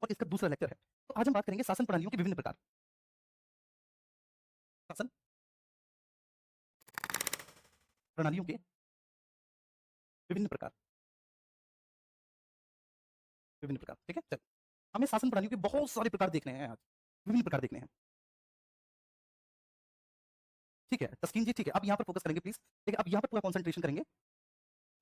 और इसका दूसरा लेक्चर है। तो आज हम बात करेंगे शासन प्रणालियों के विभिन्न प्रकार। शासन प्रणालियों के विभिन्न प्रकार, विभिन्न प्रकार, ठीक है? चलिए, हमें शासन प्रणालियों के बहुत सारे प्रकार देखने हैं आज, विभिन्न प्रकार देखने हैं। ठीक है, तस्कीन जी, ठीक है, आप यहाँ पर फोकस करेंगे प्लीज, ठीक है? आप यहाँ पर पूरा कंसंट्रेशन करेंगे,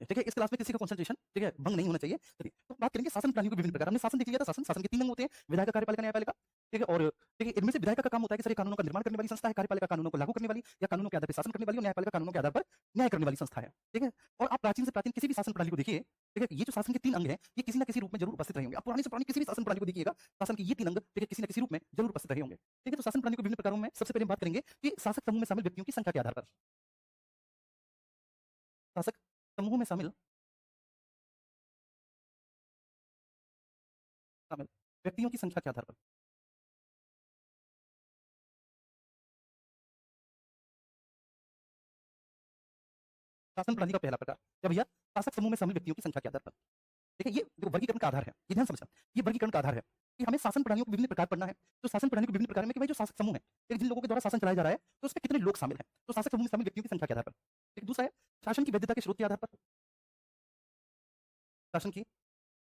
ठीक है? इस क्लास में किसी का कंसंट्रेशन, ठीक है, भंग नहीं होना चाहिए। चलिए, तो बात करेंगे शासन प्रणालियों के विभिन्न प्रकार। हमने शासन देख लिया था। शासन के 3 अंग होते हैं, विधायिका, कार्यपालिका, न्यायपालिका, ठीक है? और ठीक है, इनमें से विधायिका का काम होता है कि सर कानूनों का निर्माण करने वाली संस्था है, कार्यपालिका कानूनों को लागू करने वाली या कानूनों के आधार पर शासन करने वाली, और न्यायपालिका कानूनों के आधार पर न्याय करने वाली संस्था है, ठीक है? और आप प्राचीन से प्राचीन किसी भी शासन प्रणाली को देखिए, ठीक है? ये जो शासन के 3 अंग हैं, ये किसी न किसी रूप में जरूर उपस्थित रहे होंगे। आप पुरानी से पुरानी किसी भी शासन प्रणाली को देखिएगा, शासन के ये 3 अंग, ठीक है, किसी न किसी रूप में जरूर उपस्थित रहे होंगे, ठीक है? तो शासन प्रणाली के विभिन्न प्रकारों में सबसे पहले हम बात करेंगे कि शासक समूह में शामिल व्यक्तियों की संख्या के आधार पर, शासक समूह में शामिल व्यक्तियों की संख्या के आधार पर शासन प्रणाली का पहला प्रकार क्या भैया? शासक समूह में शामिल व्यक्तियों की संख्या के आधार पर, ठीक है? ये जो वर्गीकरण का आधार है, ये ध्यान समझना, ये वर्गीकरण का आधार है कि हमें शासन प्रणालियों के विभिन्न प्रकार पढ़ना है। तो शासन प्रणाली के विभिन्न प्रकार में कि भाई जो शासक समूह है, ठीक, जिन लोगों के द्वारा शासन चलाया जा रहा है, तो उसमें कितने लोग शामिल हैं, तो शासक समूह में शामिल व्यक्तियों की संख्या के आधार पर। एक दूसरा है शासन की वैधता के स्रोत के आधार पर, शासन की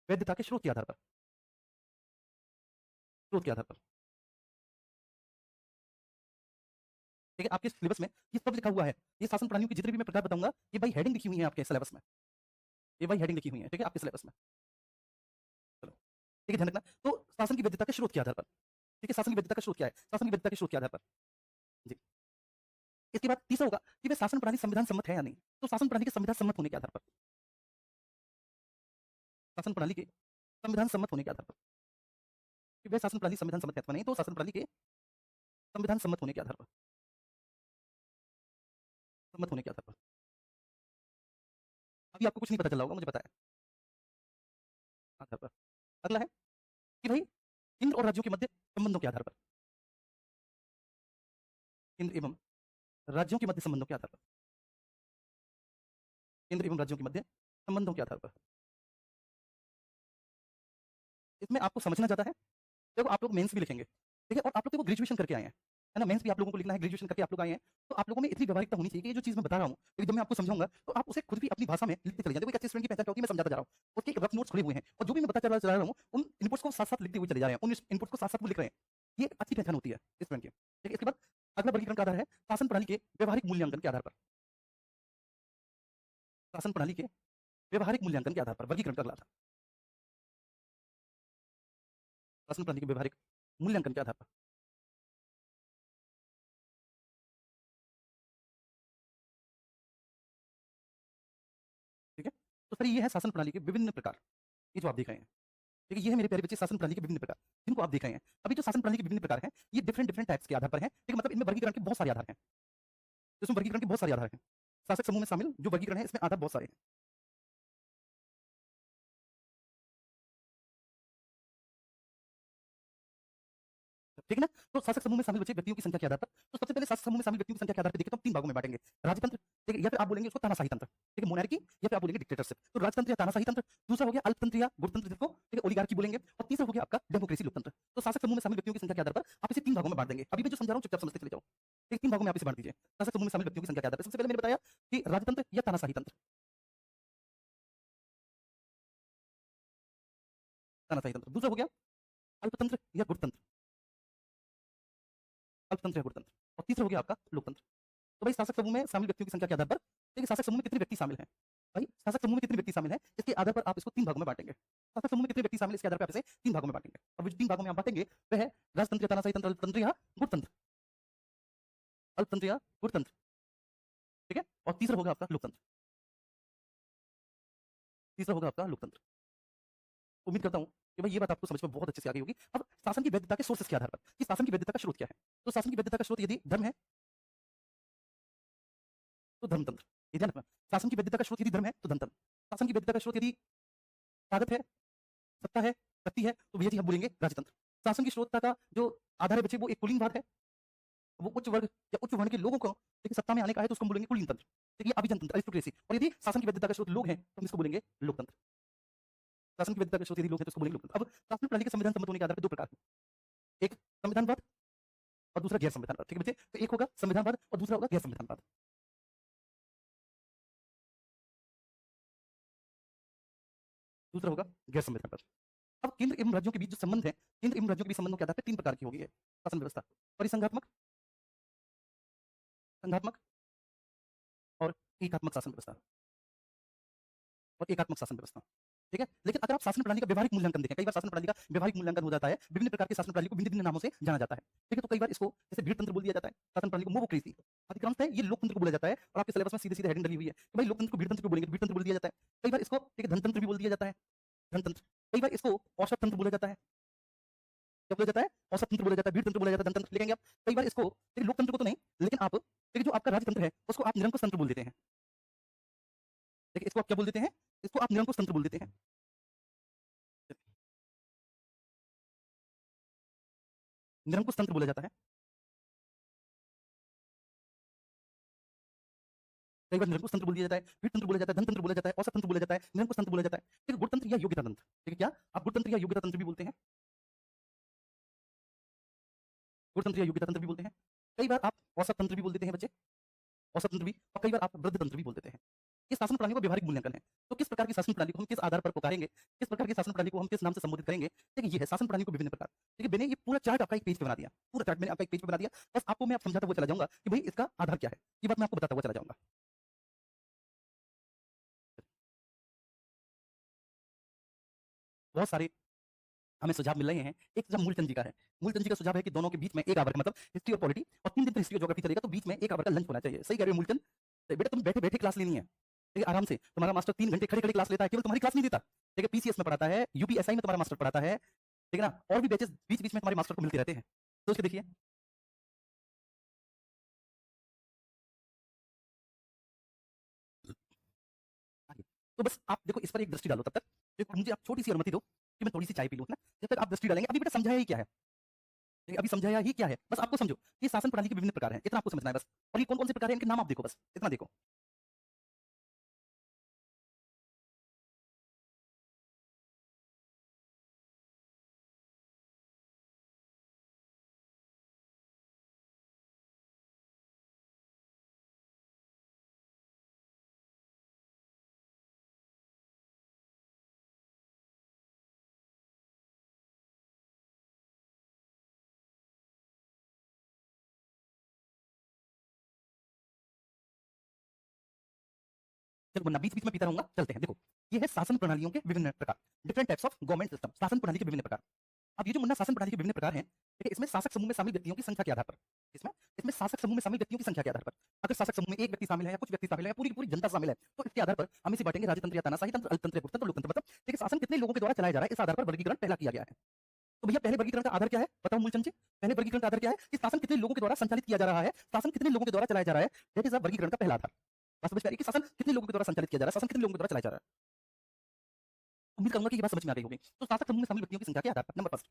वैधता के स्रोत के आधार पर, स्रोत के आधार पर, ठीक है? आपके सिलेबस में ये सब लिखा हुआ है। ये शासन प्रणालियों की जितने भी मैं प्रकार बताऊंगा, ये भाई हेडिंग लिखी हुई है आपके सिलेबस में, ये भाई हेडिंग लिखी हुई है, ठीक है, आपके सिलेबस में। चलो, ठीक है, ध्यान रखना। तो शासन की वैधता के स्रोत के आधार पर, ठीक है? शासन की वैधता का स्रोत क्या है? शासन की वैधता के स्रोत के आधार पर, जी। इसके बाद तीसरा होगा कि वह शासन प्रणाली संविधान सम्मत है या नहीं। तो शासन प्रणाली के संविधान सम्मत होने के आधार पर, शासन प्रणाली के संविधान सम्मत होने के आधार पर, कि वह शासन प्रणाली संविधान सम्मत है अथवा नहीं, तो शासन प्रणाली के संविधान सम्मत होने के आधार पर, सम्मत होने के आधार पर। अभी आपको कुछ नहीं पता चला होगा, मुझे पता है, आधार पर। अगला है कि भाई केंद्र और राज्यों के मध्य संबंधों के आधार पर, केंद्र एवं राज्यों के मध्य संबंधों के आधार पर, केंद्र एवं राज्यों के मध्य संबंधों के आधार पर। इसमें आपको समझना ज्यादा है। देखो, आप लोग मेंस भी लिखेंगे, ठीक है? और आप लोग देखो ग्रेजुएशन करके आए हैं, है ना? मेंस भी आप लोगों को लिखना है, ग्रेजुएशन करके आप लोग आए हैं, तो आप लोगों में इतनी व्यवहारिकता होनी चाहिए कि ये जो चीज़ मैं बता रहा हूँ, तो जब मैं आपको समझाऊंगा तो आप उसे खुद भी अपनी भाषा में लिखते चले जाएं। देखो, एक अच्छे स्टूडेंट की पहचान क्या होती है? मैं समझाता जा रहा हूँ, उसके रफ नोट्स खुले हुए हैं, और जो भी मैं बताता चला रहा हूँ, उन इनपुट्स को साथ-साथ लिखते हुए चले जा रहे हैं, उन इनपुट्स को साथ-साथ वो लिख रहे हैं। ये एक अच्छी पहचान होती है स्टूडेंट की, ठीक है? इसके बाद अगला वर्गीकरण का आधार है शासन प्रणाली के व्यवहारिक मूल्यांकन के आधार पर, शासन प्रणाली के व्यवहारिक मूल्यांकन के आधार पर वर्गीकरण का अगला आधार, शासन प्रणाली के व्यवहारिक मूल्यांकन के आधार पर, ठीक है? तो सर ये है शासन प्रणाली के विभिन्न प्रकार, ये जो आप देख रहे हैं, ठीक है? ये है मेरे प्यारे बच्चे शासन प्रणाली के विभिन्न प्रकार, जिनको आप देख रहे हैं। अभी जो शासन प्रणाली के विभिन्न प्रकार हैं, ये डिफरेंट डिफरेंट टाइप्स के आधार पर हैं, ठीक है? मतलब इनमें वर्गीकरण के बहुत सारे आधार हैं, इसमें वर्गीकरण के बहुत सारे आधार हैं। शासक समूह में शामिल जो वर्गीकरण है, इसमें आधार बहुत सारे हैं, ठीक है ना? तो शासक समूह में शामिल बचे व्यक्तियों की संख्या के आधार पर, तो सबसे पहले शासक समूह में शामिल व्यक्तियों की संख्या के आधार पर देखें तो हम 3 भागों में बांटेंगे। राजतंत्र, ठीक है? या फिर आप बोलेंगे उसको तानाशाही तंत्र, ठीक है? मोनार्की, या फिर आप बोलेंगे डिक्टेटरशिप। तो राजतंत्र या तानाशाही तंत्र, दूसरा हो गया अल्पतंत्र या गुटतंत्र, जिसको ठीक है ओलिगार्की बोलेंगे, और तीसरा हो गया आपका डेमोक्रेसी, लोकतंत्र। तो शासक समूह में शामिल व्यक्तियों की संख्या के आधार पर आप इसे 3 भागों में बांट देंगे। अभी मैं जो समझा रहा हूं चुपचाप समझते चले जाओ, ठीक? 3 भागों में आप इसे बांट दीजिए शासक समूह में शामिल व्यक्तियों की संख्या के आधार पर। सबसे पहले मैंने बताया कि राजतंत्र या तानाशाही तंत्र, तानाशाही तंत्र। दूसरा हो गया अल्पतंत्र या गुटतंत्र, अल्पतंत्र या गुटतंत्र। और तीसरा हो गया आपका लोकतंत्र। तो भाई शासक समूह में शामिल व्यक्तियों की संख्या के आधार पर, देखिए शासक समूह में कितने व्यक्ति शामिल हैं, भाई शासक समूह में कितने व्यक्ति शामिल हैं, इसके आधार पर आप इसको 3 भागों में बांटेंगे। शासक समूह में कितने व्यक्ति शामिल, इसके आधार पर आप इसे 3 भागों में बांटेंगे। अब जो 3 भागों में आप बांटेंगे वह है राजतंत्र, तानाशाही तंत्र, अल्पतंत्र या गुटतंत्र, अल्पतंत्र या गुटतंत्र, ठीक है? और तीसरा होगा आपका लोकतंत्र, तीसरा होगा आपका लोकतंत्र। उम्मीद करता हूं कि भाई ये बात आपको समझ में बहुत अच्छे से आ गई होगी। अब शासन की वैधता के सोर्सेस के आधार पर कि शासन की वैधता का स्रोत क्या है, तो शासन की वैधता का स्रोत यदि धर्म है तो धर्मतंत्र, ये ध्यान रखना। शासन की वैधता का स्रोत यदि धर्म है तो धर्मतंत्र। शासन की वैधता का स्रोत यदि ताकत है, सत्ता है, शक्ति है, तो भैया जी हम बोलेंगे राजतंत्र। शासन की श्रोतता का जो आधार है बच्चे, वो एक कुलीनवाद है, वो उच्च वर्ग या उच्च वर्ण के लोगों को देखिए सत्ता में आने का है, तो उसको हम बोलेंगे कुलीन तंत्र, ठीक है? अभिजन तंत्र, अरिस्टोक्रेसी। और यदि शासन की वैधता का स्रोत लोग हैं तो हम इसको बोलेंगे लोकतंत्र। शासन की वैधता के स्रोत यदि लोक हैं तो उसको बोलेंगे लोकतंत्र। अब शासन प्रणाली के संविधान सम्मत होने के आधार पर दो प्रकार हैं, एक संविधानवाद और दूसरा गैर संविधानवाद। ठीक है बच्चे, तो एक होगा संविधानवाद और दूसरा होगा गैर संविधानवाद। दूसरा होगा गैर संविधानवाद। अब केंद्र एवं राज्यों के बीच जो संबंध है, केंद्र एवं राज्यों के बीच संबंधों के आधार पर तीन प्रकार की होगी है शासन व्यवस्था, परिसंघात्मक, संघात्मक और एकात्मक शासन व्यवस्था, और एकात्मक शासन व्यवस्था। ठीक है, लेकिन अगर आप शासन प्रणाली का व्यवहारिक मूल्यांकन देखें, कई बार शासन प्रणाली का व्यवहारिक मूल्यांकन हो जाता है, विभिन्न प्रकार के शासन प्रणाली को भिन्न-भिन्न नामों से जाना जाता है। ठीक है, तो कई बार इसको जैसे भीड़ तंत्र बोल दिया जाता है, शासन प्रणाली को मोबोक्रेसी। अधिकांशतः ये लोकतंत्र को बोला जाता है और आपके सिलेबस में सीधे-सीधे हेडिंग डली हुई है कि भाई लोकतंत्र को भीड़ तंत्र क्यों बोलेंगे, भीड़ तंत्र बोल दिया जाता है। कई बार इसको ठीक है धनतंत्र भी बोल दिया जाता है, धनतंत्र। कई बार इसको औसत तंत्र बोला जाता है, क्या बोला जाता है? औसत तंत्र बोला जाता है, भीड़ तंत्र बोला जाता है, धनतंत्र लिखेंगे आप। कई बार इसको ठीक लोकतंत्र को तो नहीं, लेकिन आप ठीक जो आपका राजतंत्र है उसको आप निरंकुश तंत्र बोल देते हैं। देखिए इसको आप क्या बोल देते हैं? इसको आप निरंकुश तंत्र बोल देते हैं। निरंकुश तंत्र बोला जाता है। कई बार निरंकुश तंत्र बोल दिया जाता है, भीड़ तंत्र बोला जाता है, धनतंत्र बोला जाता है, औसत तंत्र बोला जाता है, निरंकुश तंत्र बोला जाता है। ठीक है, गुणतंत्र या योग्यता तंत्र। ठीक है, क्या आप गुणतंत्र या योग्यता तंत्र भी बोलते हैं? गुणतंत्र या योग्यता तंत्र भी बोलते हैं। कई बार आप औसत तंत्र भी बोल देते हैं बच्चे, औसत तंत्र भी, और कई बार आप वृद्धि तंत्र भी बोल देते हैं। ये शासन प्रणाली का व्यवहारिक मूल्यांकन है। तो किस प्रकार की शासन प्रणाली को हम किस आधार पर पुकारेंगे, किस प्रकार की शासन प्रणाली को हम किस नाम से संबोधित करेंगे, ठीक है, ये है शासन प्रणाली को विभिन्न प्रकार। ठीक है, मैंने ये पूरा चार्ट आपका एक पेज पे बना दिया, पूरा चार्ट मैंने आपका एक पेज पे बना दिया। बस आपको मैं समझाता हुआ चला जाऊंगा कि भाई इसका आधार क्या है, ये बात मैं आपको बताता हुआ चला जाऊंगा। बहुत सारे हमें सुझाव मिल रहे हैं। एक सुझाव मूलचंद जी का है। मूलचंद जी का सुझाव है कि दोनों के बीच में एक आवर मतलब हिस्ट्री और पॉलिटी, और 3 दिन तक हिस्ट्री और ज्योग्राफी चलेगा, तो बीच में एक आवर का लंच होना चाहिए। सही कह रहे हो मूलचंद? तो बेटा तुम बैठे-बैठे क्लास लेनी है। ठीक है, आराम से। तुम्हारा मास्टर 3 घंटे खड़े-खड़े क्लास लेता है, केवल तुम्हारी क्लास नहीं लेता। ठीक है, पीसीएस में पढ़ाता है, यूपीएसआई में तुम्हारा मास्टर पढ़ाता है। ठीक है ना? और भी बैचेस बीच-बीच में तुम्हारे मास्टर को मिलते रहते हैं। सोच के देखिए। आगे। तो बस आप देखो इस पर एक दृष्टि डालो तब तक। देखो मुझे आप छोटी-सी अनुमति दो कि मैं थोड़ी-सी चाय पी लूँ, है ना? जब तक आप दृष्टि डालेंगे, अभी बेटा समझाया ही क्या है? ठीक है, अभी समझाया ही क्या है? बस आपको समझो, ये शासन प्रणाली के विभिन्न प्रकार हैं, इतना आपको समझना है बस। और ये कौन-कौन से प्रकार हैं, इनके नाम आप देखो बस, इतना देखो। चलो वरना बीच-बीच में पीता रहूँगा, चलते हैं। देखो, ये है शासन प्रणालियों के विभिन्न प्रकार, different types of government system, शासन प्रणाली के विभिन्न प्रकार। अब ये जो मुन्ना शासन प्रणाली के विभिन्न प्रकार हैं, ठीक है, इसमें शासक समूह में शामिल व्यक्तियों की संख्या के आधार पर, इसमें इसमें शासक समूह में शामिल व्यक्तियों की संख्या के आधार पर, अगर शासक समूह में एक व्यक्ति शामिल है या कुछ व्यक्ति शामिल है या पूरी की पूरी जनता शामिल है, तो इसके आधार पर हम इसे बांटेंगे राजतंत्र या तानाशाही तंत्र, अल्पतंत्र या गुटतंत्र, लोकतंत्र। मतलब ठीक है, शासन कितने लोगों के द्वारा चलाया जा रहा है, इस आधार पर वर्गीकरण पहला किया गया है। तो भैया पहले वर्गीकरण का आधार क्या है? बताओ मूलचंद जी, पहले वर्गीकरण का आधार क्या है कि शासन कितने लोगों के द्वारा संचालित किया जा रहा है, शासन कितने लोगों के द्वारा चलाया जा रहा है, दैट इज अ वर्गीकरण का पहला आधार। बात समझ में आ रही है कि शासन कितने लोगों के द्वारा संचालित किया जा रहा है, शासन कितने लोगों के द्वारा चलाया जा रहा है। उम्मीद करूंगा कि ये बात समझ में आ गई होगी। तो शासक समूह में शामिल व्यक्तियों की संख्या के आधार पर नंबर फर्स्ट,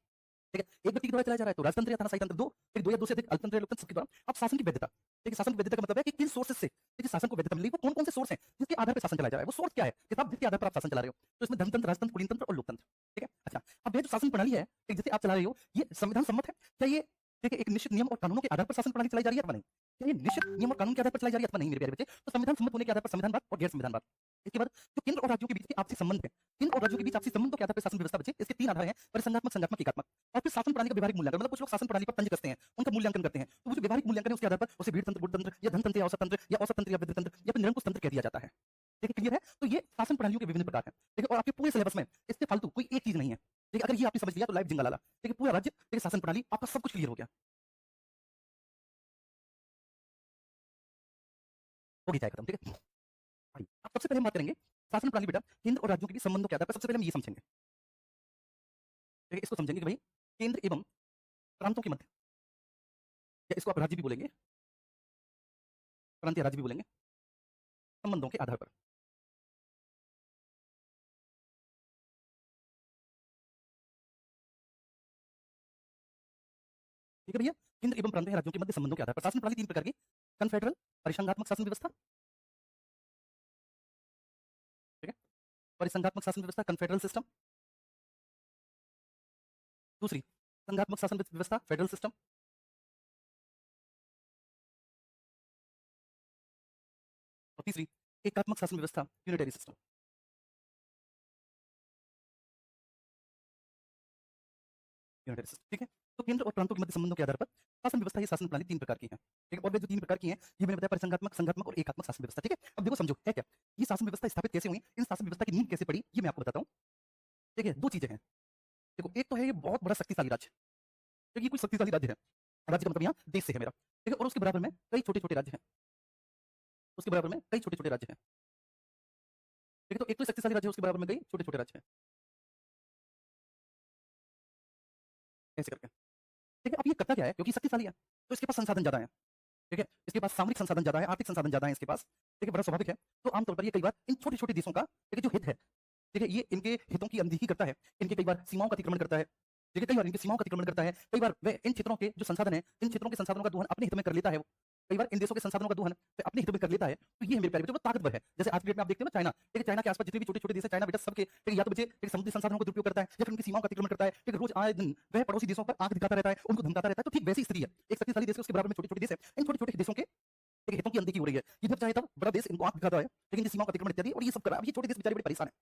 ठीक है, एक व्यक्ति के द्वारा चलाया जा रहा है तो राजतंत्र या तानाशाही तंत्र, दो फिर दो या दो से अधिक अल्पतंत्र या लोकतंत्र, सबके द्वारा। अब शासन की वैधता, ठीक है, शासन की वैधता का मतलब है कि किन सोर्सेस से ठीक है शासन को वैधता मिली, वो कौन कौन से सोर्स हैं जिसके आधार पर शासन चलाया जा रहा है, वो सोर्स क्या है किताब जिसके आधार पर आप शासन चला रहे हो। तो इसमें धनतंत्र, राजतंत्र, कुलीन तंत्र और लोकतंत्र। ठीक है, अच्छा अब ये जो शासन प्रणाली है ठीक जैसे आप चला रहे हो, ये संविधान सम्मत है क्या? ये ठीक है एक निश्चित नियम और कानूनों के आधार पर शासन प्रणाली चलाई जा रही है अथवा नहीं? क्या ये निश्चित नियम और कानून के आधार पर चलाई जा रही है अथवा नहीं मेरे प्यारे बच्चे? तो संविधान सम्मत होने के आधार पर संविधानवाद और गैर संविधानवाद। इसके बाद जो केंद्र और राज्यों के बीच के आपसी संबंध है, केंद्र और राज्यों के बीच आपसी संबंधों के आधार पर शासन व्यवस्था बचे, इसके 3 आधार हैं, परिसंघात्मक, संघात्मक, एकात्मक। और फिर शासन प्रणाली का व्यवहारिक मूल्यांकन, मतलब कुछ लोग शासन प्रणाली पर तंज कसते हैं, उनका मूल्यांकन करते हैं, तो वो जो व्यवहारिक मूल्यांकन है उसके आधार पर उसे भीड़ तंत्र, गुटतंत्र या धनतंत्र या औसत तंत्र या औसत तंत्र या वृद्धि तंत्र या फिर निरंकुश तंत्र कह दिया जाता है। ठीक है, क्लियर है? तो ये शासन प्रणालियों के विभिन्न प्रकार हैं। ठीक है, और आपके पूरे सिलेबस में इससे फालतू कोई एक चीज नहीं है। ठीक है, अगर ये आपने समझ लिया तो लाइफ जिंगालाला। ठीक है, पूरा राज्य, ठीक है, शासन प्रणाली, आपका सब कुछ क्लियर हो गया। हो गई चाय खत्म, ठीक है? आइए, अब सबसे पहले हम बात करेंगे शासन प्रणाली बेटा केंद्र और राज्यों के बीच संबंधों के आधार पर। सबसे पहले हम ये समझेंगे, ठीक है, इसको समझेंगे कि भाई केंद्र एवं प्रांतों के मध्य, या इसको आप राज्य भी बोलेंगे, प्रांत या राज्य भी बोलेंगे, संबंधों के आधार पर। ठीक है भैया, केंद्र एवं प्रांत या राज्यों के मध्य संबंधों के आधार पर शासन प्रणाली 3 प्रकार की, कन्फेडरल, परिसंघात्मक शासन व्यवस्था, ठीक है, परिसंघात्मक शासन व्यवस्था कन्फेडरल सिस्टम। दूसरी संघात्मक शासन व्यवस्था फेडरल सिस्टम। और तीसरी एकात्मक शासन व्यवस्था यूनिटरी सिस्टम। यूनिटरी सिस्टम, ठीक है। तो केंद्र और प्रांतों के मध्य संबंधों के आधार पर शासन व्यवस्था, ये शासन प्रणाली 3 प्रकार की है, ठीक है। और वे जो 3 प्रकार की हैं, ये मैंने बताया परिसंघात्मक, संघात्मक और एकात्मक शासन व्यवस्था, ठीक है। अब देखो समझो है क्या, ये शासन व्यवस्था स्थापित कैसे हुई, इन शासन व्यवस्था की नींव कैसे पड़ी, ये मैं आपको बताता हूँ, ठीक है। 2 चीजें हैं, देखो एक तो है ये बहुत बड़ा शक्तिशाली राज्य, क्योंकि ये कोई शक्तिशाली राज्य है, राज्य का मतलब यहाँ देश से है मेरा, ठीक है। और उसके बराबर में कई छोटे-छोटे राज्य हैं, उसके बराबर में कई छोटे-छोटे राज्य हैं, ठीक है। तो एक तो शक्तिशाली राज्य है, उसके बराबर में कई छोटे-छोटे राज्य हैं, ऐसे करके, ठीक है। अब ये करता क्या है, क्योंकि शक्तिशाली है, तो इसके पास संसाधन ज़्यादा है, ठीक है। इसके पास सामरिक संसाधन ज़्यादा है, आर्थिक संसाधन ज़्यादा है इसके पास, ठीक है, बड़ा स्वाभाविक है। तो आमतौर पर ये कई बार इन छोटे-छोटे देशों का, ठीक है, जो हित है, ठीक है, ये इनके हितों की अनदेखी करता है, इनके कई बार सीमाओं का अतिक्रमण करता है, ठीक है, कई बार इनकी सीमाओं का अतिक्रमण करता है, कई बार वह इन क्षेत्रों के जो संसाधन हैं, इन क्षेत्रों के संसाधनों का दोहन अपने हित में कर लेता है वो, कई बार इन देशों के संसाधनों का दोहन वह अपने हित में कर लेता है। तो ये है मेरे प्यारे बच्चों, वो ताकतवर है। जैसे आज की डेट में आप देखते हो ना चाइना, ठीक है, चाइना के आसपास जितने भी छोटे-छोटे देश हैं, चाइना बेटा सबके, ठीक है, या तो बच्चे एक समुद्री संसाधनों का दुरुपयोग करता है, या फिर उनकी सीमाओं का अतिक्रमण करता है, ठीक है, रोज आए दिन वह पड़ोसी देशों पर आंख दिखाता रहता है, उनको धमकाता रहता है। तो ठीक वैसी स्थिति है, एक शक्तिशाली देश है, उसके बराबर में छोटे-छोटे देश हैं, इन छोटे-छोटे देशों के, ठीक है, हितों की अनदेखी हो रही है। ये जब चाहे तब बड़ा देश इनको आंख दिखाता है, लेकिन इनकी सीमाओं का अतिक्रमण इत्यादि, और ये सब कर रहा है। अब ये छोटे देश बेचारे बड़े परेशान हैं,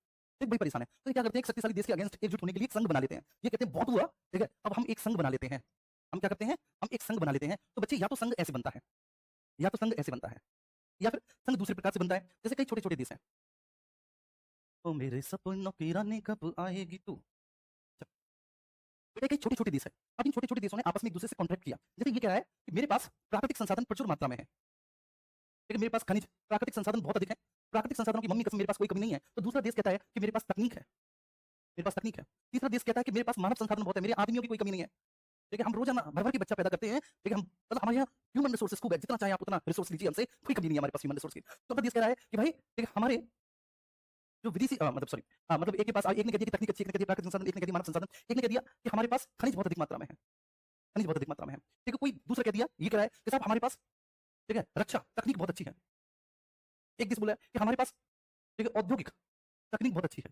ठीक, बड़े परेशान हैं। तो ये क्या करते हैं, एक शक्तिशाली देश के अगेंस्ट एकजुट होने के लिए एक संघ बना लेते हैं। ये कहते हैं बहुत हुआ, ठीक है, अब हम एक संघ बना लेते हैं। हम क्या करते हैं, हम एक संघ बना लेते हैं। तो बच्चे या तो संघ ऐसे बनता है, या तो संघ ऐसे बनता है, या फिर संघ दूसरे प्रकार से बनता है। जैसे कई छोटे-छोटे देश हैं। ओ मेरे सपनों की रानी कब आएगी तू। अच्छा, बेटा कई छोटे-छोटे देश हैं। अब इन छोटे-छोटे देशों ने आपस में एक दूसरे से कॉन्ट्रैक्ट किया। जैसे ये कह रहा है कि मेरे पास प्राकृतिक संसाधन प्रचुर मात्रा में है। ठीक है, मेरे पास खनिज, प्राकृतिक संसाधन बहुत अधिक है। प्राकृतिक संसाधनों की मम्मी कसम मेरे पास कोई कमी नहीं है। तो दूसरा देश कहता है कि मेरे पास तकनीक है। मेरे पास तकनीक है। तीसरा देश कहता है कि मेरे पास मानव संसाधन बहुत है, मेरे आदमियों की कोई कमी नहीं है। ठीक है, हम रोज़ाना भर-भर के बच्चा पैदा करते हैं। ठीक है, हम मतलब हमारे यहाँ ह्यूमन रिसोर्सेज़ खूब है, जितना चाहे आप उतना रिसोर्स लीजिए हमसे, कोई कमी नहीं है हमारे पास ह्यूमन रिसोर्स की। चौथा देश कह रहा है कि भाई ठीक है, हमारे जो विदेशी मतलब सॉरी मतलब एक के पास एक ने कह दिया कि तकनीक अच्छी है, एक ने कह दिया प्राकृतिक संसाधन, एक ने कह दिया मानव संसाधन, एक ने कह दिया कि हमारे पास खनिज बहुत अधिक मात्रा में है। खनिज बहुत अधिक मात्रा में है। ठीक है, कोई दूसरा कह दिया, ये कह रहा है कि साहब हमारे पास ठीक है, रक्षा तकनीक बहुत अच्छी है। एक देश बोला है कि हमारे पास ठीक है, औद्योगिक तकनीक बहुत अच्छी है।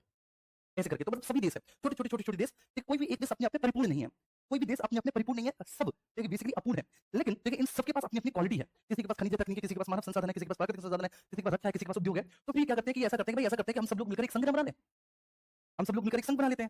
ऐसे करके तो मतलब सभी देश है, छोटे-छोटे, छोटे-छोटे देश, ठीक, कोई भी एक देश अपने आप में परिपूर्ण नहीं है। कोई भी देश अपने आप में परिपूर्ण नहीं है, सब ठीक बेसिकली अपूर्ण है। लेकिन देखिए इन सबके पास अपनी-अपनी क्वालिटी है। किसी के पास खनिज तकनीक है, किसी के पास मानव संसाधन है, किसी के पास प्राकृतिक संसाधन है, किसी के पास रक्षा है, किसी के पास उद्योग है। तो फिर ये क्या करते हैं कि ऐसा करते हैं कि भाई ऐसा करते हैं कि हम सब लोग मिलकर एक संगठन बना लें। हम सब लोग मिलकर एक संघ बना लेते हैं।